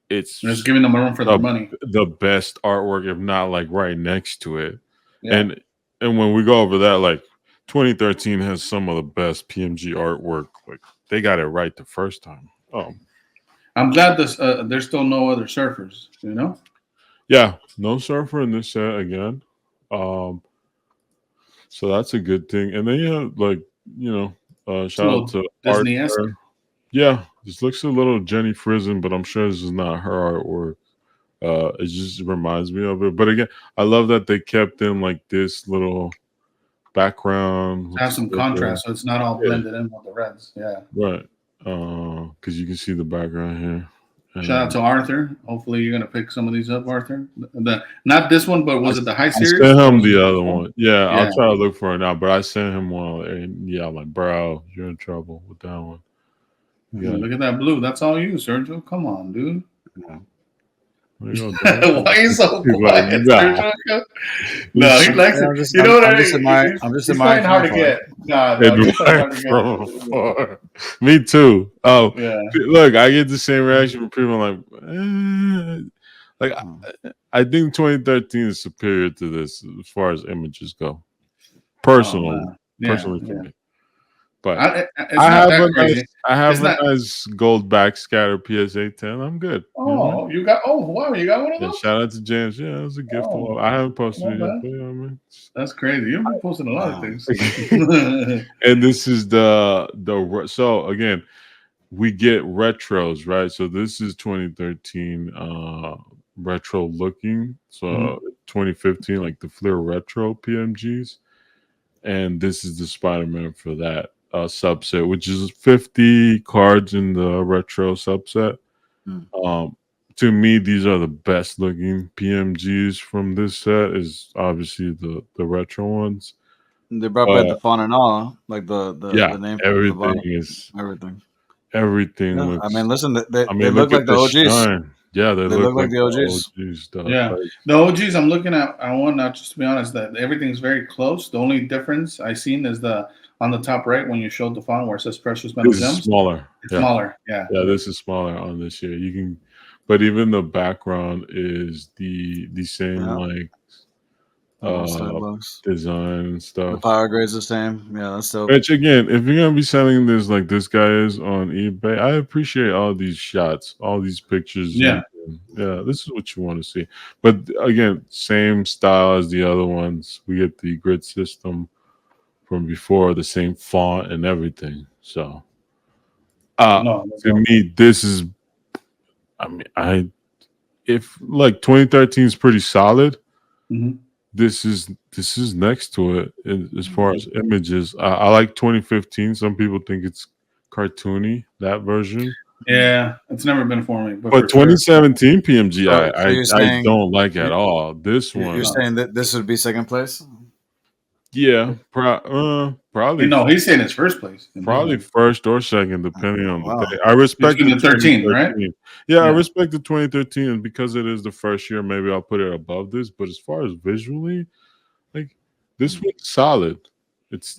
it's giving them room for their money. The best artwork, if not like right next to it. Yeah. And when we go over that, like 2013 has some of the best PMG artwork. Like they got it right the first time. I'm glad there's still no other surfers. You know. Yeah, no surfer in this set again. So that's a good thing. And then you have like shout out to Disney-esque. Art. Yeah, this looks a little Jenny Frison, but I'm sure this is not her artwork. It just reminds me of it. But again, I love that they kept in like this little background. Have some contrast, so it's not all blended in with the reds. Yeah. Right. Because you can see the background here. Shout out to Arthur. Hopefully you're gonna pick some of these up, Arthur. Not this one, but was it the high series? I sent him the other one. Yeah, I'll try to look for it now. But I sent him one, and I'm like, bro, you're in trouble with that one. Yeah, look at that blue. That's all you, Sergio. Come on, dude. Yeah. Why are you so quiet, Sergio? No, he likes it. You know what I mean? I'm just admiring hard to get. Nah, Me too. Oh, yeah. Look, I get the same reaction from people like, I think 2013 is superior to this as far as images go. Personally for me. But I have a nice gold backscatter PSA 10. I'm good. Oh, you got wow, you got one of those? Shout out to James. Yeah, it was a gift. I haven't posted it yet. But, that's crazy. You've been posting a lot of things. And this is so again, we get retros, right? So this is 2013 retro looking. So 2015, like the Fleer retro PMGs. And this is the Spider-Man for that subset, which is 50 cards in the retro subset. To me, these are the best looking PMGs from this set. Is obviously the retro ones. They brought back the font and all, like the name. Everything is everything. Yeah, looks, I mean, listen, they look like the OGs. Shine. Yeah, they look like the OGs. Yeah, the OGs. I'm looking at. I want not just to be honest that everything's very close. The only difference I seen is on the top right when you showed the font where it says Precious Metal Gems. It's smaller. It's smaller. Yeah. Yeah, this is smaller on this year. You can, but even the background is the same design and stuff. The power grade's the same. Yeah, that's dope. Which again, if you're gonna be selling this like this guy is on eBay, I appreciate all these shots, all these pictures. Yeah. This is what you want to see. But again, same style as the other ones. We get the grid system from before, the same font and everything. So to me, this is if like 2013 is pretty solid. This is next to it as far as images. I like 2015. Some people think it's cartoony, that version. Yeah, it's never been for me. But 2017 PMG, I don't like at all. This one. You're saying that this would be second place? Yeah, probably. No, he's saying it's first place. Probably first or second, depending on the day. I respect the 13, right? Yeah, I respect the 2013, and because it is the first year, maybe I'll put it above this. But as far as visually, like this one's solid.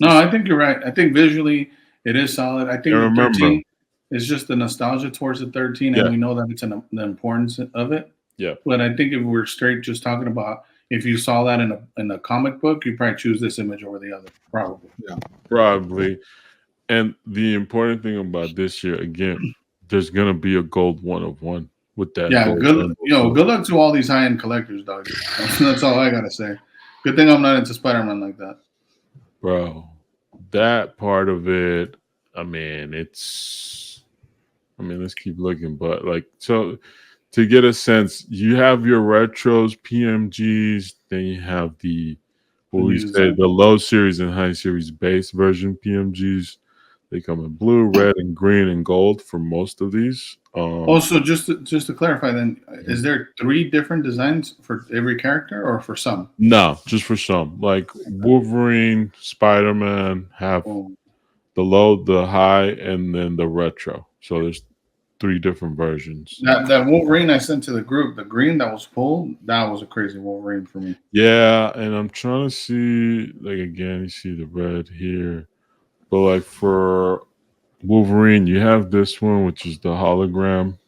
I think you're right. I think visually it is solid. I think the 13 is just the nostalgia towards the 13, and we know that it's the importance of it. Yeah. But I think if we're straight just talking about if you saw that in a comic book, you probably choose this image over the other, probably. Yeah, probably. And the important thing about this year, again, there's gonna be a gold 1/1 with that. Yeah, good luck to all these high-end collectors, dog. That's all I gotta say. Good thing I'm not into Spider-Man like that, bro. That part of it, let's keep looking, but like so. To get a sense, you have your retros, PMGs, then you have the low series and high series base version PMGs. They come in blue, red, and green and gold for most of these. Also, just to clarify, then, is there 3 different designs for every character, or for some? No, just for some. Like Wolverine, Spider-Man have Oh. the low, the high, and then the retro. So there's 3 different versions. That Wolverine I sent to the group, the green that was pulled, that was a crazy Wolverine for me. Yeah, and I'm trying to see, like, again, you see the red here. But like for Wolverine, you have this one, which is the hologram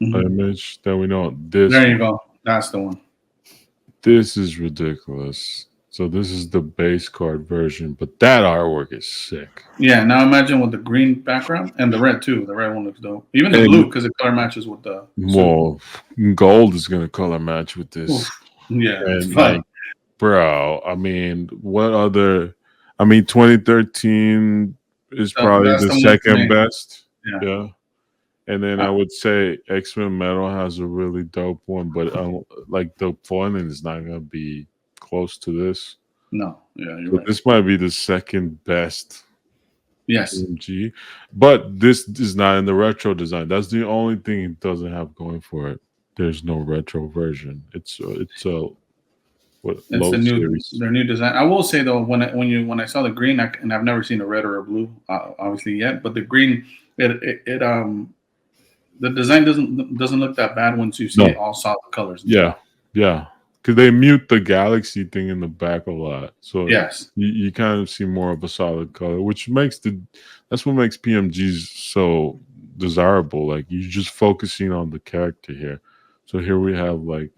image that we know. There you go. That's the one. This is ridiculous. So this is the base card version, but that artwork is sick. Yeah, now imagine with the green background and the red too. The red one looks dope. Even the blue, because it color matches with the well, gold is gonna color match with this. Oof. Yeah, and it's fun. Like, bro, I mean, what other? I mean, 2013 is probably the second best. Yeah. And then I would say X-Men Metal has a really dope one, but like the foiling is not gonna be close to this. No, yeah, you're so right. This might be the second best. Yes. PMG, but this is not in the retro design. That's the only thing it doesn't have going for it. There's no retro version. It's a their new design. I will say though, when I saw the green, and I've never seen a red or a blue, obviously yet, but the green, the design doesn't look that bad once you see it all solid colors. Yeah, because they mute the galaxy thing in the back a lot, so yes, you kind of see more of a solid color, which makes that's what makes PMGs so desirable. Like you're just focusing on the character here. So here we have like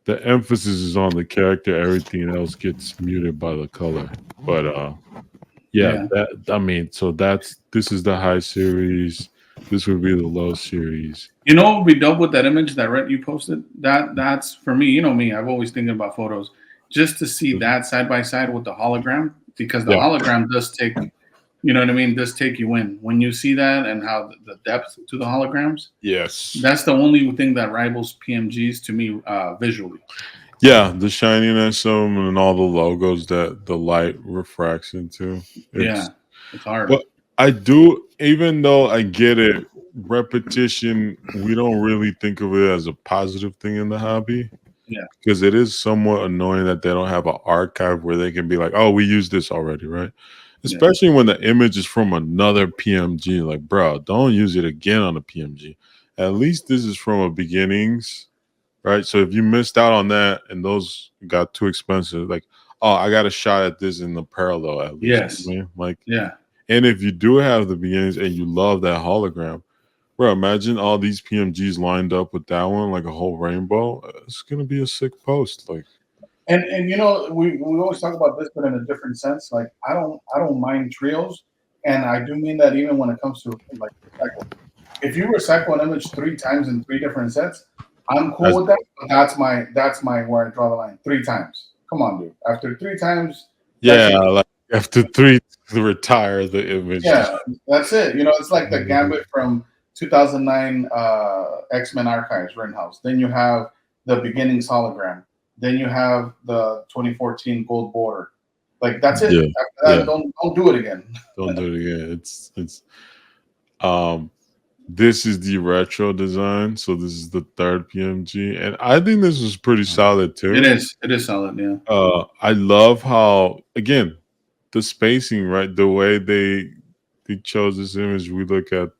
the emphasis is on the character, everything else gets muted by the color. But this is the high series. This would be the low series. You know what would be dope with that image that Rhett you posted? That's for me. You know me. I've always thinking about photos. Just to see that side by side with the hologram, because the hologram does take, you know what I mean, does take you in. When you see that and how the depth to the holograms, yes, that's the only thing that rivals PMGs to me visually. Yeah, the shininess of them and all the logos that the light refracts into. It's hard. But I do, even though I get it, repetition, we don't really think of it as a positive thing in the hobby. Yeah. Because it is somewhat annoying that they don't have an archive where they can be like, oh, we used this already, right? Especially when the image is from another PMG. Like, bro, don't use it again on a PMG. At least this is from a beginnings, right? So if you missed out on that and those got too expensive, like, oh, I got a shot at this in the parallel at least. Yes. You know, like, yeah. And if you do have the beginnings and you love that hologram, bro, imagine all these PMGs lined up with that one, like a whole rainbow. It's gonna be a sick post, like. And you know, we always talk about this, but in a different sense. Like I don't mind trios, and I do mean that even when it comes to like recycle. If you recycle an image 3 times in 3 different sets, I'm cool with that. But that's my where I draw the line. 3 times. Come on, dude. After 3 times. Yeah, like after 3 to retire the image. Yeah, that's it. You know, it's like the Gambit from 2009 X-Men Archives Rittenhouse. Then you have the Beginnings hologram. Then you have the 2014 gold border. Like that's it. Yeah. After that, don't do it again. Don't do it again. It's this is the retro design, so this is the 3rd PMG, and I think this was pretty solid too. It is solid, yeah. I love how, again, the spacing, right? The way they chose this image. We look at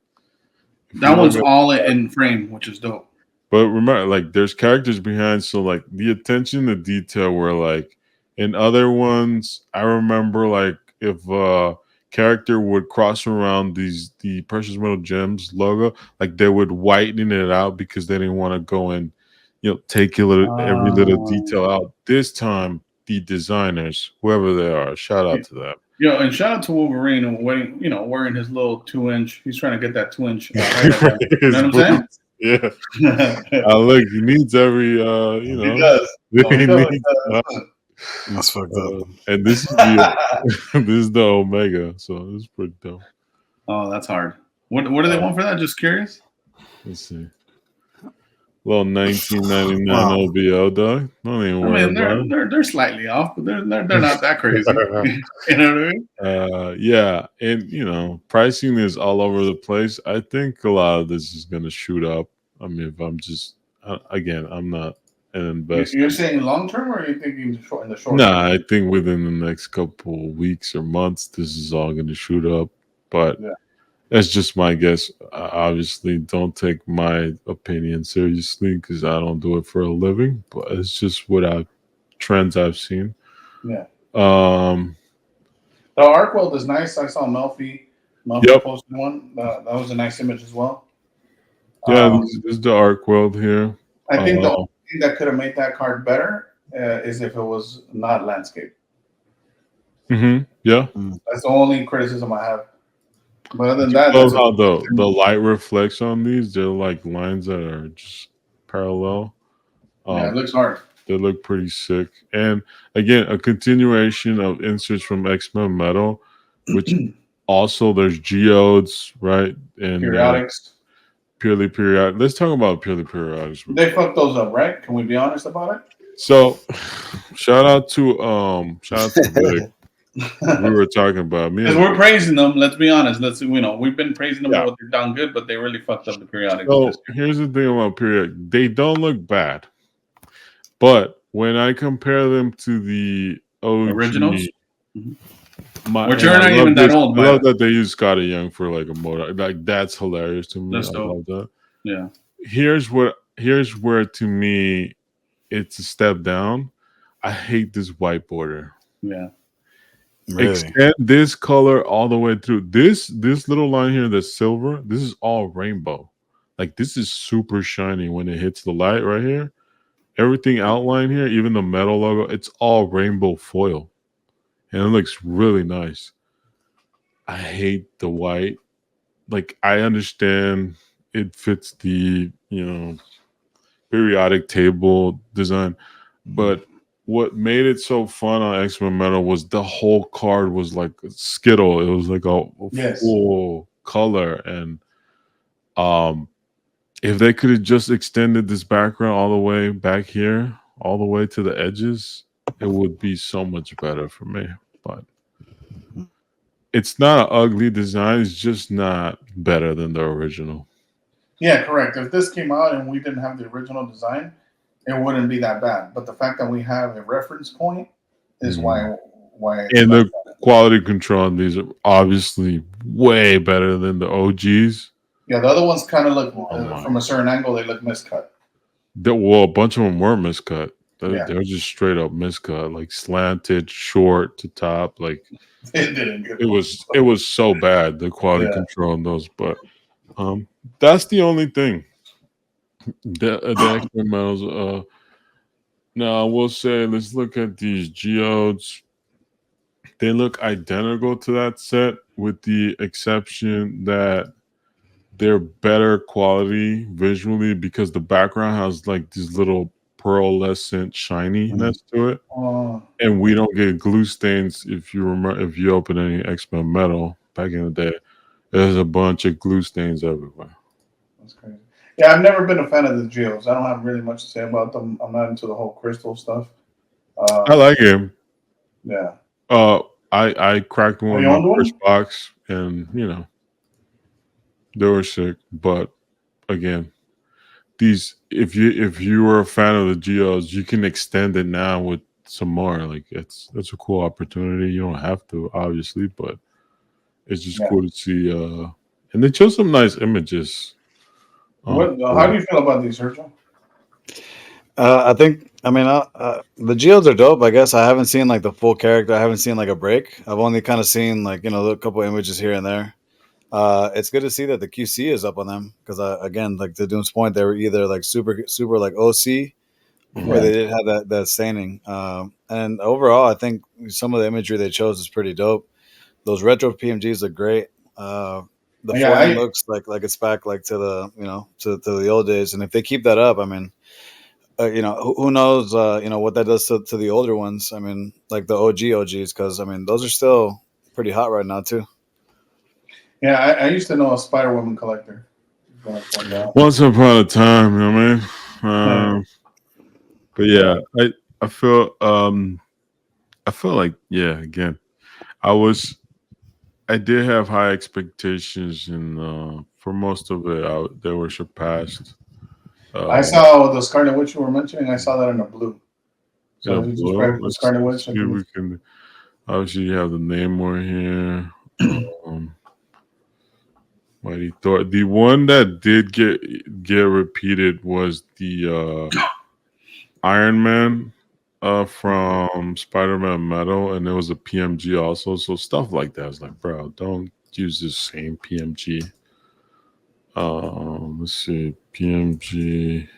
that one's all in frame, which is dope. But remember, like, there's characters behind, so like the attention to detail. Where like in other ones, I remember like if a character would cross around the Precious Metal Gems logo, like they would whiten it out because they didn't want to go and take every little detail out. This time, the designers, whoever they are, shout out to them. Yeah, and shout out to Wolverine wearing his little 2-inch. He's trying to get that 2-inch. You know what I'm saying? Yeah. Look, he needs every He does. That's fucked up. And this is the Omega, so it's pretty dope. Oh, that's hard. What do they want for that? Just curious. Let's see. little 1999 OBO, dog. Don't even worry about it. They're slightly off, but they're not that crazy. You know what I mean? Yeah, and pricing is all over the place. I think a lot of this is going to shoot up. I mean, if I'm just again, I'm not an investor. You're saying long term, or are you thinking in the short term? Nah, I think within the next couple of weeks or months, this is all going to shoot up. But that's just my guess. Obviously, don't take my opinion seriously because I don't do it for a living. But it's just what trends I've seen. Yeah. The arc weld is nice. I saw Melfi posted one. That was a nice image as well. Yeah, this is the arc weld here. I think the only thing that could have made that card better is if it was not landscape. Mm-hmm. Yeah. That's the only criticism I have. But other than that, love how the light reflects on these. They're like lines that are just parallel. It looks hard. They look pretty sick. And again, a continuation of inserts from X-Men Metal, which also there's geodes, right? And periodics. Purely periodic. Let's talk about purely periodics. They fucked those up, right? Can we be honest about it? So shout out to Vic. We were talking about me. Because we're praising them. Let's be honest. We've been praising them for what they've done good, but they really fucked up the periodic. So here's the thing about periodic: they don't look bad, but when I compare them to the OG, originals, which are not even that old. I love that they use Scotty Young for like a motor. Like that's hilarious to me. I love that. Yeah. Here's where to me it's a step down. I hate this white border. Yeah. Really? Extend this color all the way through. This little line here that's silver, this is all rainbow. Like this is super shiny when it hits the light right here. Everything outlined here, even the metal logo, it's all rainbow foil. And it looks really nice. I hate the white. Like I understand it fits the, periodic table design, but what made it so fun on X-Men Metal was the whole card was like a Skittle. It was like a full color. And if they could have just extended this background all the way back here, all the way to the edges, it would be so much better for me. But it's not an ugly design. It's just not better than the original. Yeah, correct. If this came out and we didn't have the original design, it wouldn't be that bad. But the fact that we have a reference point is why. And the quality control on these are obviously way better than the OGs. Yeah, the other ones kind of look from a certain angle. They look miscut. A bunch of them were miscut. They were just straight up miscut, like slanted, short to top. Like it was so bad, the quality control on those. But that's the only thing. The X-Men Metals. Now I will say, let's look at these geodes. They look identical to that set, with the exception that they're better quality visually because the background has like these little pearlescent shininess to it, and we don't get glue stains. If you remember, if you open any X-Men Metal back in the day, there's a bunch of glue stains everywhere. That's crazy. Yeah, I've never been a fan of the geos. I don't have really much to say about them. I'm not into the whole crystal stuff. I like him. Yeah. I cracked one in my first box, and they were sick. But again, these if you were a fan of the geos, you can extend it now with some more. Like that's a cool opportunity. You don't have to, obviously, but it's just cool to see. And they chose some nice images. How do you feel about these, Sergio? The geodes are dope. I guess I haven't seen like the full character. I haven't seen like a break. I've only kind of seen like a couple images here and there. It's good to see that the QC is up on them because again, like to Doom's point, they were either like super like OC or they did have that staining. And overall, I think some of the imagery they chose is pretty dope. Those retro PMGs look great. The foiling looks like it's back like to the to the old days, and if they keep that up, I mean, who knows what that does to the older ones. I mean, like the OGs, because I mean those are still pretty hot right now too. Yeah, I used to know a Spider-Woman collector. Once upon a time, But yeah, I feel like again, I did have high expectations, and for most of it, they were surpassed. I saw the Scarlet Witch you were mentioning. I saw that in a blue. So Yeah, you just read the let's Scarlet Witch. see if we can. Obviously, you have the Namor here. Mighty Thor. The one that did get repeated was the Iron Man from Spider-Man Metal, and there was a PMG also. So stuff like that. I was like, bro, don't use the same PMG. Let's see, PMG.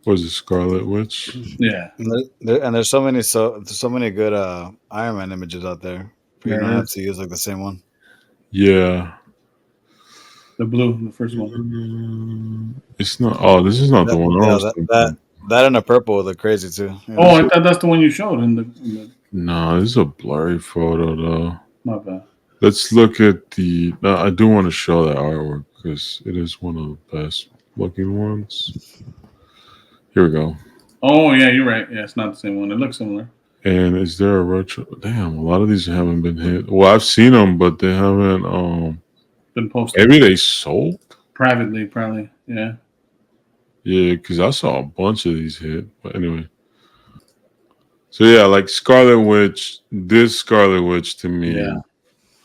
Was it Scarlet Witch? Yeah. And there's so many good Iron Man images out there. You don't have to use like the same one. Yeah. The blue, the first one. It's not. Oh, this is not the one. That and the purple look crazy too. Yeah. Oh, I thought that's the one you showed in the... No, this is a blurry photo though. Not bad. Let's look at the. I do want to show that artwork because it is one of the best looking ones. Here we go. Oh yeah, you're right. Yeah, it's not the same one. It looks similar. And is there a retro? Damn, a lot of these haven't been hit. Well, I've seen them, but they haven't been posted. Maybe they sold privately, probably. Yeah. Yeah, because I saw a bunch of these hit. But anyway. So yeah, like Scarlet Witch. This Scarlet Witch to me. Yeah.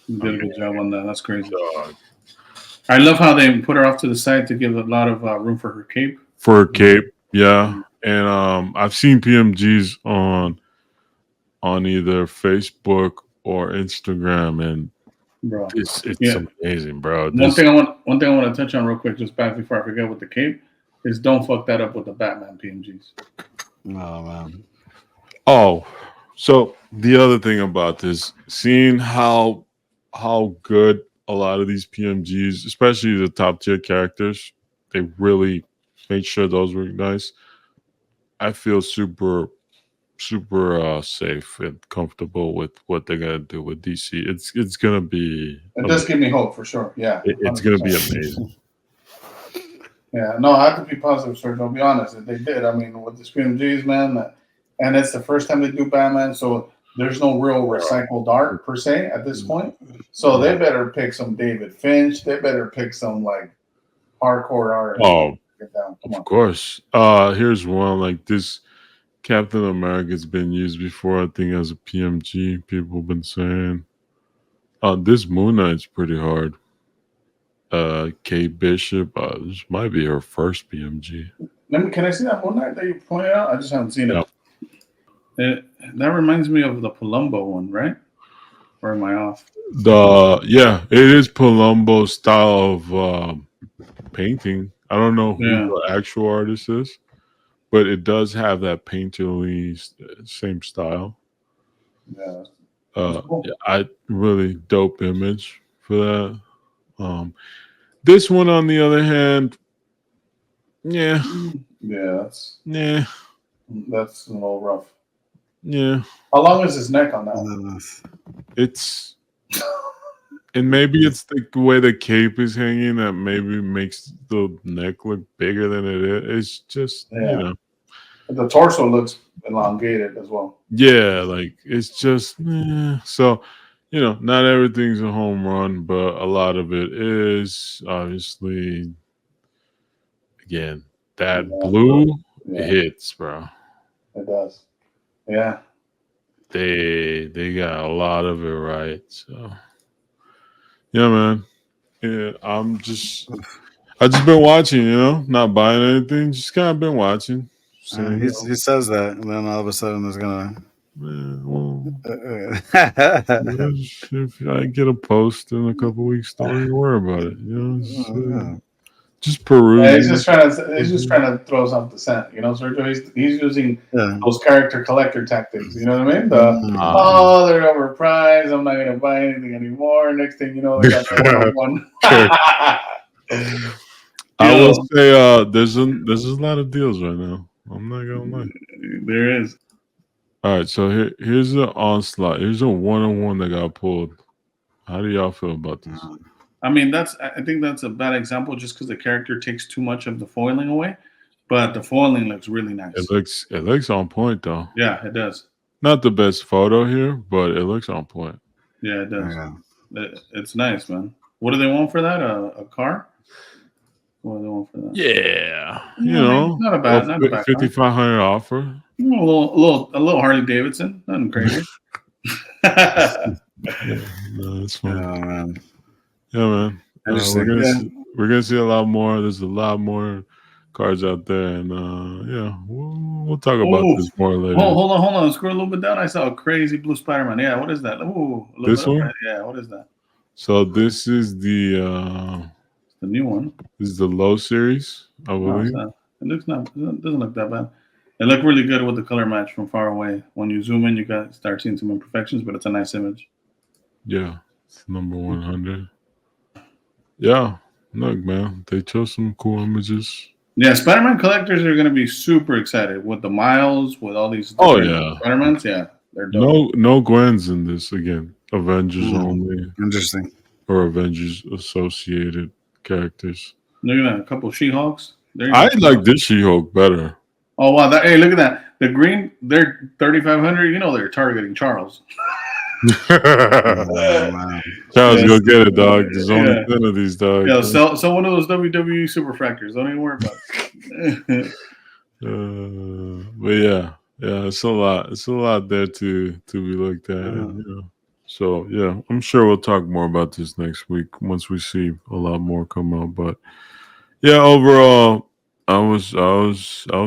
You did a good job on that. That's crazy. I love how they put her off to the side to give a lot of room for her cape. For her cape, yeah. And I've seen PMGs on either Facebook or Instagram, and bro, it's amazing, bro. One thing I want to touch on real quick, just back before I forget with the cape, is don't fuck that up with the Batman PMGs. Oh man. Oh, so the other thing about this, seeing how good a lot of these PMGs, especially the top tier characters, they really made sure those were nice. I feel super safe and comfortable with what they're gonna do with DC. It's gonna be. It does give me hope for sure. Yeah, it's gonna be amazing. Yeah, no, I have to be positive, Sergio. I'll be honest. They did. I mean, with the PMGs, man, and it's the first time they do Batman, so there's no real recycled art per se at this point. So they better pick some David Finch. They better pick some like hardcore art. Oh, of course. Here's one like this. Captain America's been used before, I think, as a PMG. People have been saying. This Moon Knight's pretty hard. Kate Bishop. This might be her first PMG. Can I see that Moon Knight that you pointed out? I just haven't seen it. That reminds me of the Palumbo one, right? Or am I off? It is Palumbo style of painting. I don't know who the actual artist is, but it does have that painterly same style. Yeah. Cool. I really dope image for that. This one, on the other hand, that's a little rough. Yeah. How long is his neck on that one? It's and maybe it's the way the cape is hanging that maybe makes the neck look bigger than it is. It's just the torso looks elongated as well. Yeah, like it's just so not everything's a home run, but a lot of it is obviously. Again, that blue hits, bro. It does. Yeah. They got a lot of it right. So yeah, man. Yeah, I've just been watching, not buying anything, just kind of been watching. So, he says that, and then all of a sudden there's gonna. If I get a post in a couple weeks, don't even worry about it. Just peruse. Yeah, he's just trying to throw us off the scent, Sergio. He's using those character collector tactics. You know what I mean? They're overpriced. I'm not gonna buy anything anymore. Next thing you know, they got the one. I will say, there's a lot of deals right now. I'm not gonna lie. There is. All right, so here's the onslaught. Here's a 1-on-1 that got pulled. How do y'all feel about this? I mean, I think that's a bad example just because the character takes too much of the foiling away. but the foiling looks really nice. It looks on point though. Yeah, it does. Not the best photo here, but it looks on point. Yeah, it does. Yeah. It's nice, man. What do they want for that? A car? What do they want for that? Yeah, not a bad 5,500 offer. A little Harley Davidson, nothing crazy. No, it's fun. Oh, man. Yeah, man. We're gonna see a lot more. There's a lot more cards out there, and we'll talk about this more later. Hold on. Scroll a little bit down. I saw a crazy blue Spider-Man. Yeah, what is that? Ooh, this one? Right? Yeah, what is that? So this is the new one. This is the low series, I believe. It doesn't look that bad. It looked really good with the color match from far away. When you zoom in, you start seeing some imperfections, but it's a nice image. Yeah, it's number 100. Yeah, look, man, they chose some cool images. Yeah, Spider-Man collectors are going to be super excited with the Miles, with all these Spider-Mans. Yeah, they're dope. No Gwens in this again. Avengers only. Interesting. Or Avengers associated characters. Look at that, a couple She-Hulks. I like this She-Hulk better. Oh wow! Hey, look at that. The green, they're 3,500. You know they're targeting Charles. Charles, go get it, dog. There's only 10 of these, dog. Yeah, sell one of those WWE Superfractors. Don't even worry about it. But yeah, it's a lot. It's a lot there to be looked at. So yeah, I'm sure we'll talk more about this next week once we see a lot more come out. But yeah, overall, I was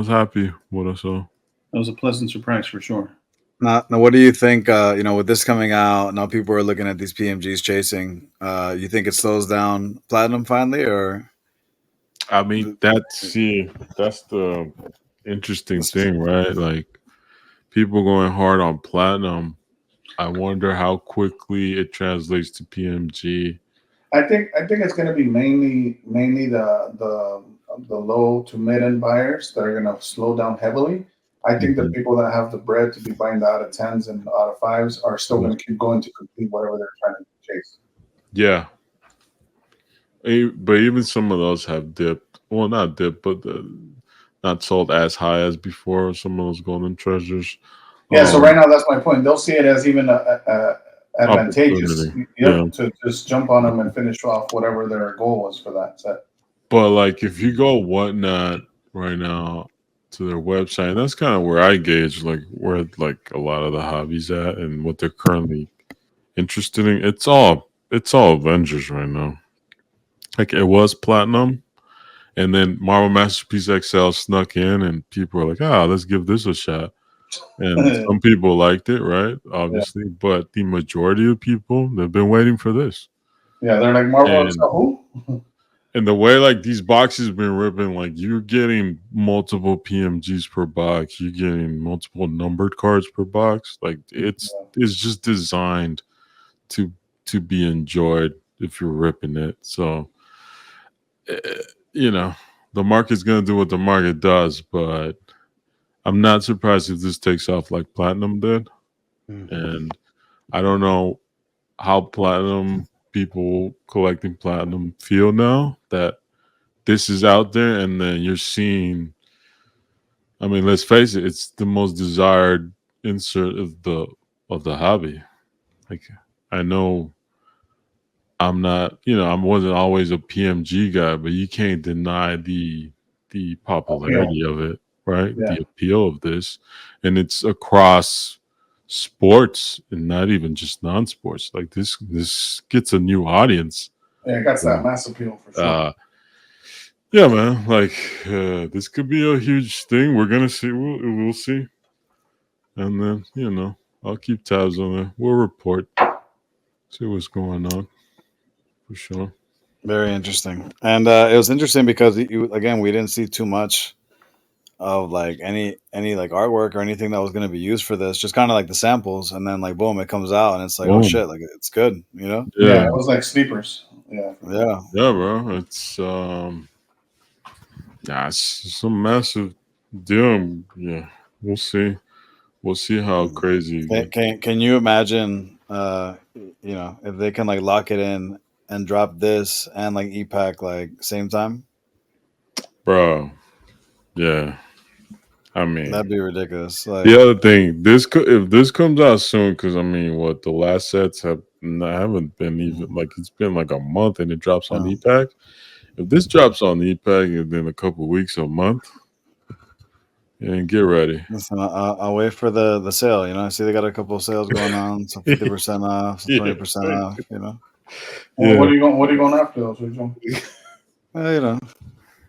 happy with what I saw. That was a pleasant surprise for sure. Now, what do you think? With this coming out, now people are looking at these PMGs chasing. You think it slows down Platinum finally, or? I mean, that's the interesting thing, right? Like people going hard on Platinum. I wonder how quickly it translates to PMG. I think it's going to be mainly the low to mid end buyers that are going to slow down heavily. I think the people that have the bread to be buying the out of 10s and out of 5s are still going to keep going to complete whatever they're trying to chase. Yeah. But even some of those have dipped. Well, not dipped, but not sold as high as before. Some of those golden treasures. Yeah, so right now that's my point. They'll see it as even advantageous to just jump on them and finish off whatever their goal was for that set. But like if you go Whatnot right now to their website, and that's kind of where I gauge like where like a lot of the hobbies at and what they're currently interested in. It's all Avengers right now. Like it was Platinum, and then Marvel Masterpiece XL snuck in, and people were like, let's give this a shot. And some people liked it, right? Obviously, but the majority of people, they've been waiting for this. Yeah, they're like Marvel XL. And the way like these boxes have been ripping, like you're getting multiple PMGs per box, you're getting multiple numbered cards per box. Like it's just designed to be enjoyed if you're ripping it. So the market's gonna do what the market does, but I'm not surprised if this takes off like Platinum did. And I don't know how Platinum people collecting Platinum feel now that this is out there, and then you're seeing, I mean, let's face it, it's the most desired insert of the hobby. Like I know I wasn't always a PMG guy, but you can't deny the popularity of it, right? The appeal of this, and it's across sports and not even just non-sports. Like this gets a new audience. Yeah, it got that mass appeal for sure. Yeah, man. Like this could be a huge thing. We're gonna see. We'll see. And then I'll keep tabs on it. We'll report. See what's going on. For sure. Very interesting. And it was interesting because we didn't see too much of like any like artwork or anything that was going to be used for this, just kind of like the samples, and then like boom, it comes out and it's like, oh shit, like it's good, Yeah, it was like sleepers. Yeah, bro. It's it's some massive deal. Yeah, we'll see how crazy. Can you imagine if they can like lock it in and drop this and like EPAC like same time, bro? Yeah. I mean, That'd be ridiculous. Like, the other thing, if this comes out soon, because I mean, what the last sets haven't been even like it's been like a month, and it drops on EPAC. If this drops on EPAC in a couple of weeks, a month, and get ready. listen, I'll wait for the sale. You know, I see they got a couple of sales going on, some 50% off, some 20% off. You know. Well, what are you going after those? You know.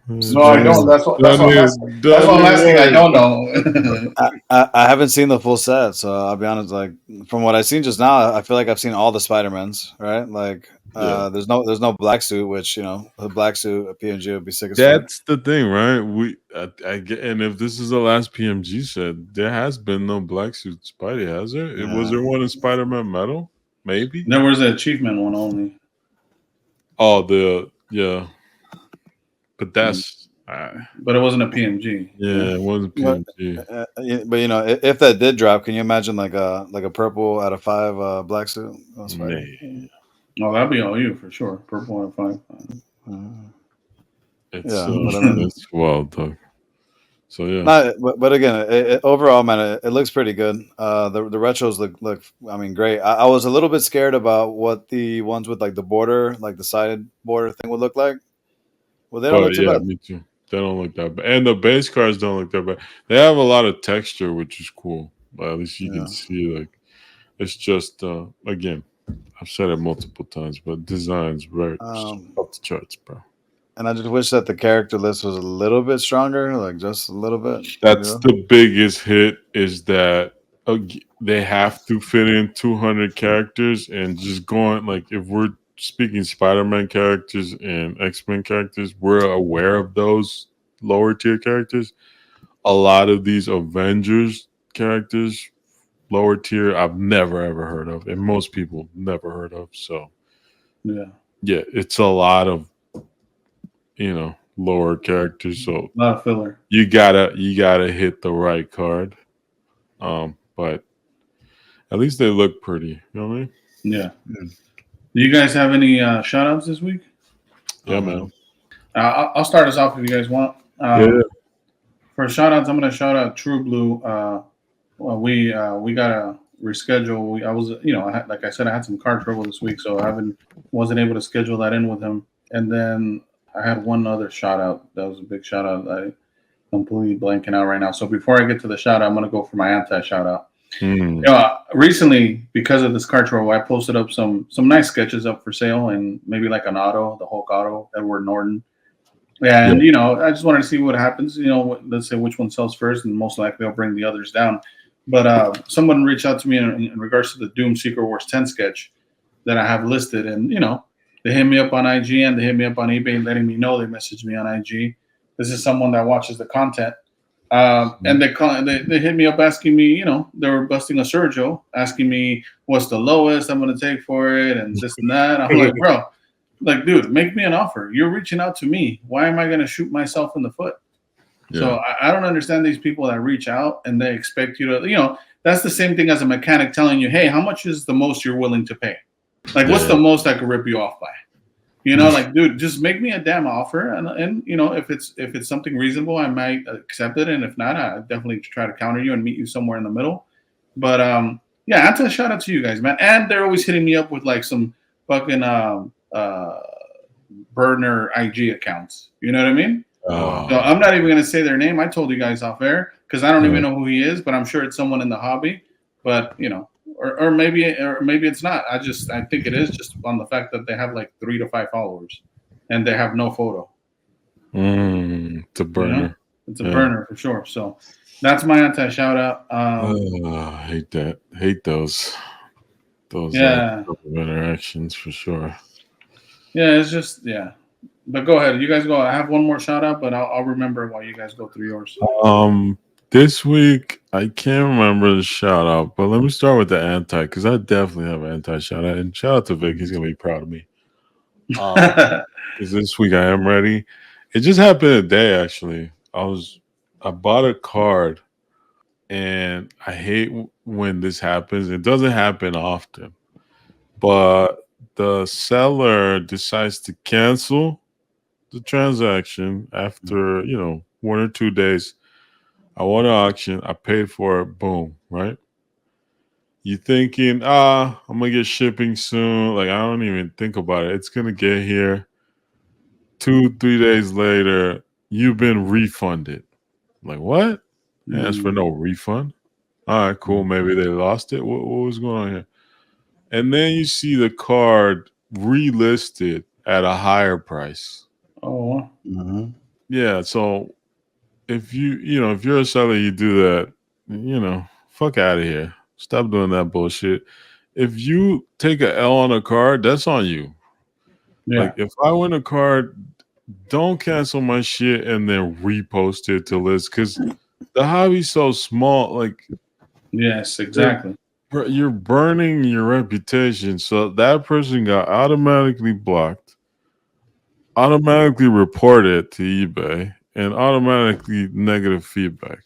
No, I don't. That's what I'm asking. I don't know. I haven't seen the full set, so I'll be honest. Like from what I've seen just now, I feel like I've seen all the Spider-Mans, right? Like there's no black suit, which the black suit a PMG would be sick as fuck. That's the thing, right? I get, and if this is the last PMG set, there has been no black suit Spidey, has there? Yeah. Was there one in Spider-Man Metal? Maybe there was an achievement one only. Oh, but that's. But it wasn't a PMG. Yeah, it wasn't PMG. But if that did drop, can you imagine like a purple out of 5 black suit? Oh, that'd be all you for sure. Purple out of 5. It's wild, Doug. So yeah. But again, overall, man, it looks pretty good. The retros look. I mean, great. I was a little bit scared about what the ones with like the border, like the sided border thing, would look like. Well, they don't look too bad. Me too. They don't look that bad, and the base cards don't look that bad. They have a lot of texture, which is cool. But at least you can see like it's just again. I've said it multiple times, but design's very off the charts, bro. And I just wish that the character list was a little bit stronger, like just a little bit. That's the biggest hit is that they have to fit in 200 characters, and just going like if we're speaking Spider-Man characters and X-Men characters, we're aware of those lower tier characters. A lot of these Avengers characters, lower tier, I've never ever heard of, and most people never heard of. So yeah, it's a lot of lower characters. So a lot of filler. You gotta hit the right card. But at least they look pretty. You know what I mean? Yeah. Do you guys have any shout outs this week? Yeah, man. I'll start us off if you guys want. For shout outs, I'm going to shout out True Blue. We got to reschedule. I was, like I said, I had some car trouble this week, so wasn't able to schedule that in with him. And then I had one other shout out. That was a big shout out. I'm completely blanking out right now. So before I get to the shout out, I'm going to go for my anti shout out. Recently, because of this car trouble, I posted up some nice sketches up for sale, and maybe like an auto, the Hulk auto, Edward Norton. And I just wanted to see what happens. Let's say which one sells first, and most likely I'll bring the others down. But someone reached out to me in regards to the Doom Secret Wars 10 sketch that I have listed, and they hit me up on IG and they hit me up on eBay, letting me know. They messaged me on IG. This is someone that watches the content. And they hit me up asking me, they were busting a Sergio, asking me what's the lowest I'm going to take for it and this and that. I'm like, bro, dude, make me an offer. You're reaching out to me. Why am I going to shoot myself in the foot? Yeah. So I don't understand these people that reach out and they expect you to, that's the same thing as a mechanic telling you, hey, how much is the most you're willing to pay? What's the most I could rip you off by? Dude, just make me a damn offer, and if it's something reasonable, I might accept it, and if not, I definitely try to counter you and meet you somewhere in the middle. But I have to shout out to you guys, man. And they're always hitting me up with like some fucking burner IG accounts. You know what I mean? Oh. So I'm not even gonna say their name. I told you guys off air because I don't even know who he is, but I'm sure it's someone in the hobby. But Or maybe it's not. I think it is just on the fact that they have like 3 to 5 followers, and they have no photo. It's a burner. It's a burner for sure. So that's my anti shout out. I hate that. Hate those interactions for sure. Yeah, it's just But go ahead. You guys go. I have one more shout out, but I'll remember while you guys go through yours. This week, I can't remember the shout out, but let me start with the anti, because I definitely have an anti shout out. And shout out to Vic, he's gonna be proud of me. Because this week I am ready. It just happened today, actually. I bought a card, and I hate when this happens. It doesn't happen often, but the seller decides to cancel the transaction after 1 or 2 days. I won an auction. I paid for it. Boom. Right. You thinking, I'm gonna get shipping soon. Like I don't even think about it. It's gonna get here 2-3 days later. You've been refunded. Like what? Ask for no refund. All right, cool. Maybe they lost it. What was going on here? And then you see the card relisted at a higher price. Oh, Yeah. So if if you're a seller, you do that. Fuck out of here. Stop doing that bullshit. If you take a L on a card, that's on you. yeah. Like if I win a card, don't cancel my shit and then repost it to list because the hobby's so small. Like Yes, exactly. you're burning your reputation. So that person got automatically blocked, automatically reported to eBay, and automatically negative feedback.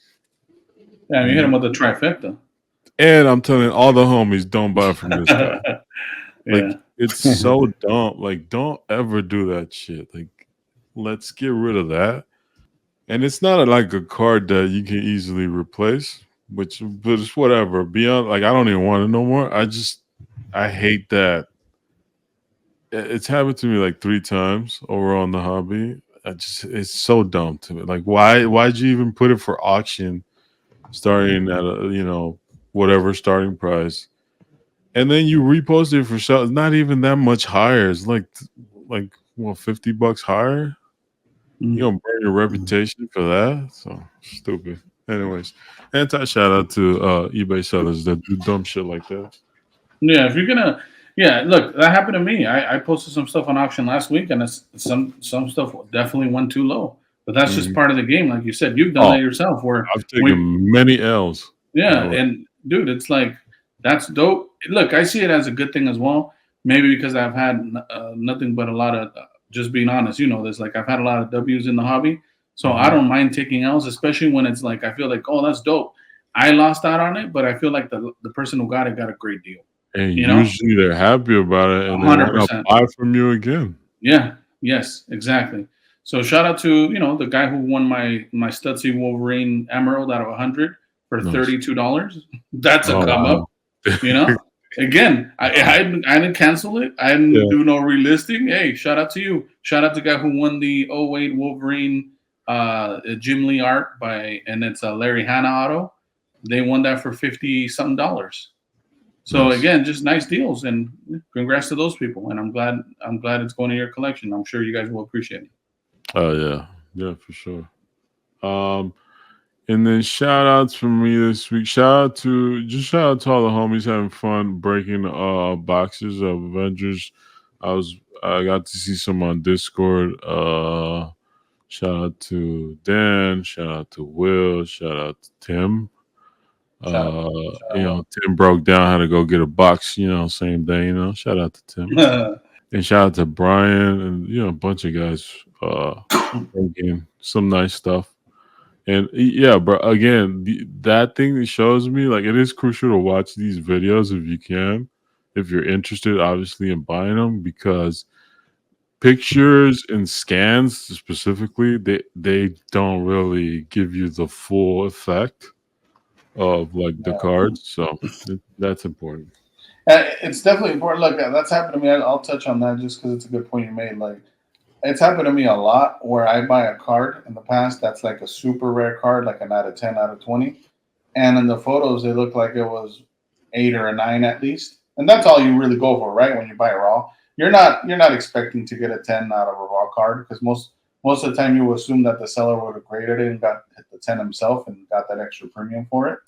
Yeah, you hit him with the trifecta. And I'm telling all the homies, don't buy from this guy. Yeah. It's so dumb. Like, don't ever do that shit. Like, let's get rid of that. And it's not like a card that you can easily replace, but it's whatever. Beyond, like, I don't even want it no more. I hate that. It's happened to me like 3 times over on the hobby. It's so dumb to me. Like, why'd you even put it for auction, starting at a whatever starting price, and then you repost it for sale? It's not even that much higher. It's like what, $50 higher. You gonna burn your reputation for that? So stupid. Anyways, shout out to eBay sellers that do dumb shit like that. Yeah, if you're gonna, look, that happened to me. I posted some stuff on auction last week, and some stuff definitely went too low. But that's just part of the game, like you said. You've done that yourself. Where I've taken many L's. Yeah, and dude, it's like that's dope. Look, I see it as a good thing as well. Maybe because I've had nothing but a lot of, just being honest, this. Like I've had a lot of W's in the hobby, so I don't mind taking L's, especially when it's like I feel like, oh, that's dope. I lost out on it, but I feel like the person who got it got a great deal. And usually they're happy about it and 100%. They want to buy from you again. Yeah. Yes. Exactly. So shout out to the guy who won my Stutzy Wolverine Emerald out of 100 for $32. That's a come up. Again, I didn't cancel it. I didn't do no relisting. Hey, shout out to you. Shout out to the guy who won the 08 Wolverine Jim Lee art and it's a Larry Hannah auto. They won that for $50-something. So again, just nice deals, and congrats to those people. And I'm glad it's going to your collection. I'm sure you guys will appreciate it. Oh yeah, for sure. And then shout outs from me this week. Shout out to all the homies having fun breaking boxes of Avengers. I got to see some on Discord. Shout out to Dan. Shout out to Will. Shout out to Tim. Tim broke down how to go get a box, same day, shout out to Tim. And shout out to Brian and a bunch of guys again, some nice stuff. And but again, that thing that shows me, like, it is crucial to watch these videos if you're interested, obviously, in buying them, because pictures and scans specifically, they don't really give you the full effect of like the cards, so that's important. It's definitely important. Look, that's happened to me. I'll touch on that just because it's a good point you made. Like, it's happened to me a lot where I buy a card in the past that's like a super rare card, like an out of 10, out of 20, and in the photos they look like it was 8 or a 9 at least, and that's all you really go for, right? When you buy a raw, you're not expecting to get a 10 out of a raw card, because most of the time you assume that the seller would have graded it and got the 10 himself and got that extra premium for it.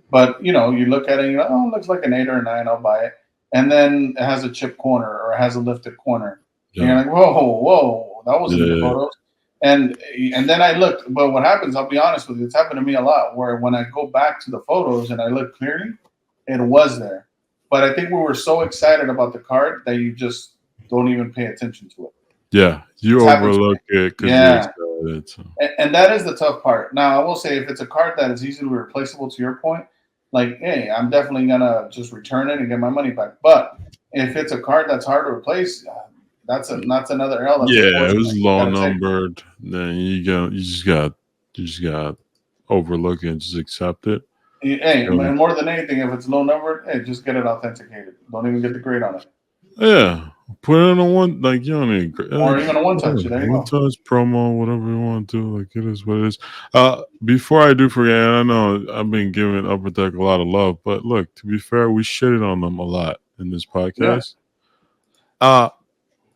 But, you look at it and you're like, oh, it looks like an 8 or a 9, I'll buy it. And then it has a chip corner or it has a lifted corner. Yeah. And you're like, whoa, that wasn't in the photos. And then I look, but what happens, I'll be honest with you, it's happened to me a lot, where when I go back to the photos and I look clearly, it was there. But I think we were so excited about the card that you just don't even pay attention to it. Yeah, you overlook it because you're excited. So. And that is the tough part. Now, I will say, if it's a card that is easily replaceable, to your point, like, hey, I'm definitely going to just return it and get my money back. But if it's a card that's hard to replace, that's another L. It was low numbered. Then you just got You just gotta overlook it and just accept it. Hey, and more than anything, if it's low numbered, hey, just get it authenticated. Don't even get the grade on it. Yeah, put it on one, like, you don't need, or even a one touch. There you one go. touch promo, whatever you want to do. Like, it is what it is. Before I do forget, I know I've been giving Upper Deck a lot of love, but look, to be fair, we shitted on them a lot in this podcast. Yeah.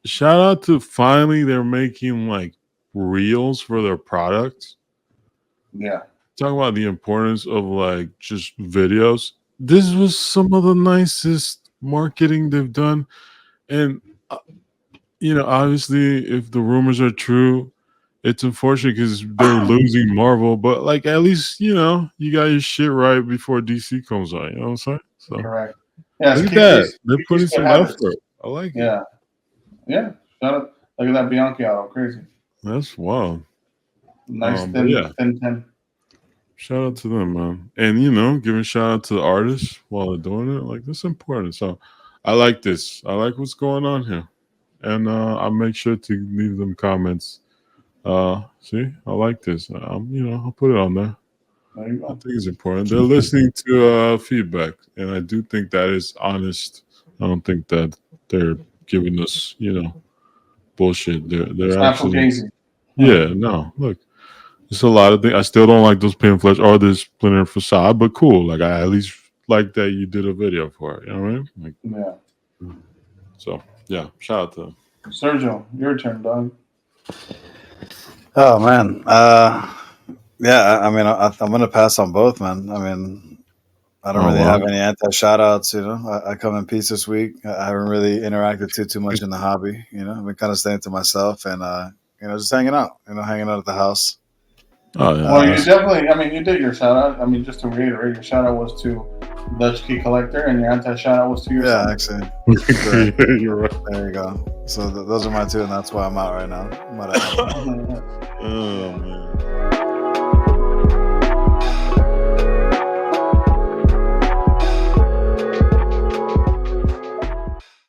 Shout out to finally they're making like reels for their products. Yeah. Talking about the importance of like just videos. This was some of the nicest marketing they've done. And, obviously, if the rumors are true, it's unfortunate because they're losing Marvel. But, like, at least, you got your shit right before DC comes out. You know what I'm saying? So, correct. Yeah, look at that. They're putting some effort. I like it. Yeah. Yeah. Look at that Bianchi auto. Crazy. That's wild. Nice thin 10. Shout out to them, man. And, giving shout out to the artists while they're doing it. Like, that's important. So, I like this. I like what's going on here. And I'll make sure to leave them comments. See, I like this. I'll put it on there. There you go. I think it's important. They're listening to feedback. And I do think that is honest. I don't think that they're giving us, bullshit. They're actually... Yeah, no. Look. There's a lot of things. I still don't like those pamphlets or this splinter facade, but cool. Like, I at least like that you did a video for it. You know what I mean? Like, yeah. So, yeah. Shout out to them. Sergio, your turn, dog. Oh, man. Yeah, I mean, I'm going to pass on both, man. I mean, I don't really have any anti-shout-outs, I come in peace this week. I haven't really interacted too much in the hobby, I've been kind of staying to myself and, just hanging out at the house. Oh, yeah. Well, you definitely, you did your shout out. Just to reiterate, your shout out was to Dutch Key Collector and your anti shout out was to yourself. Yeah, actually. You're right. There you go. So those are my two, and that's why I'm out right now. Oh, man.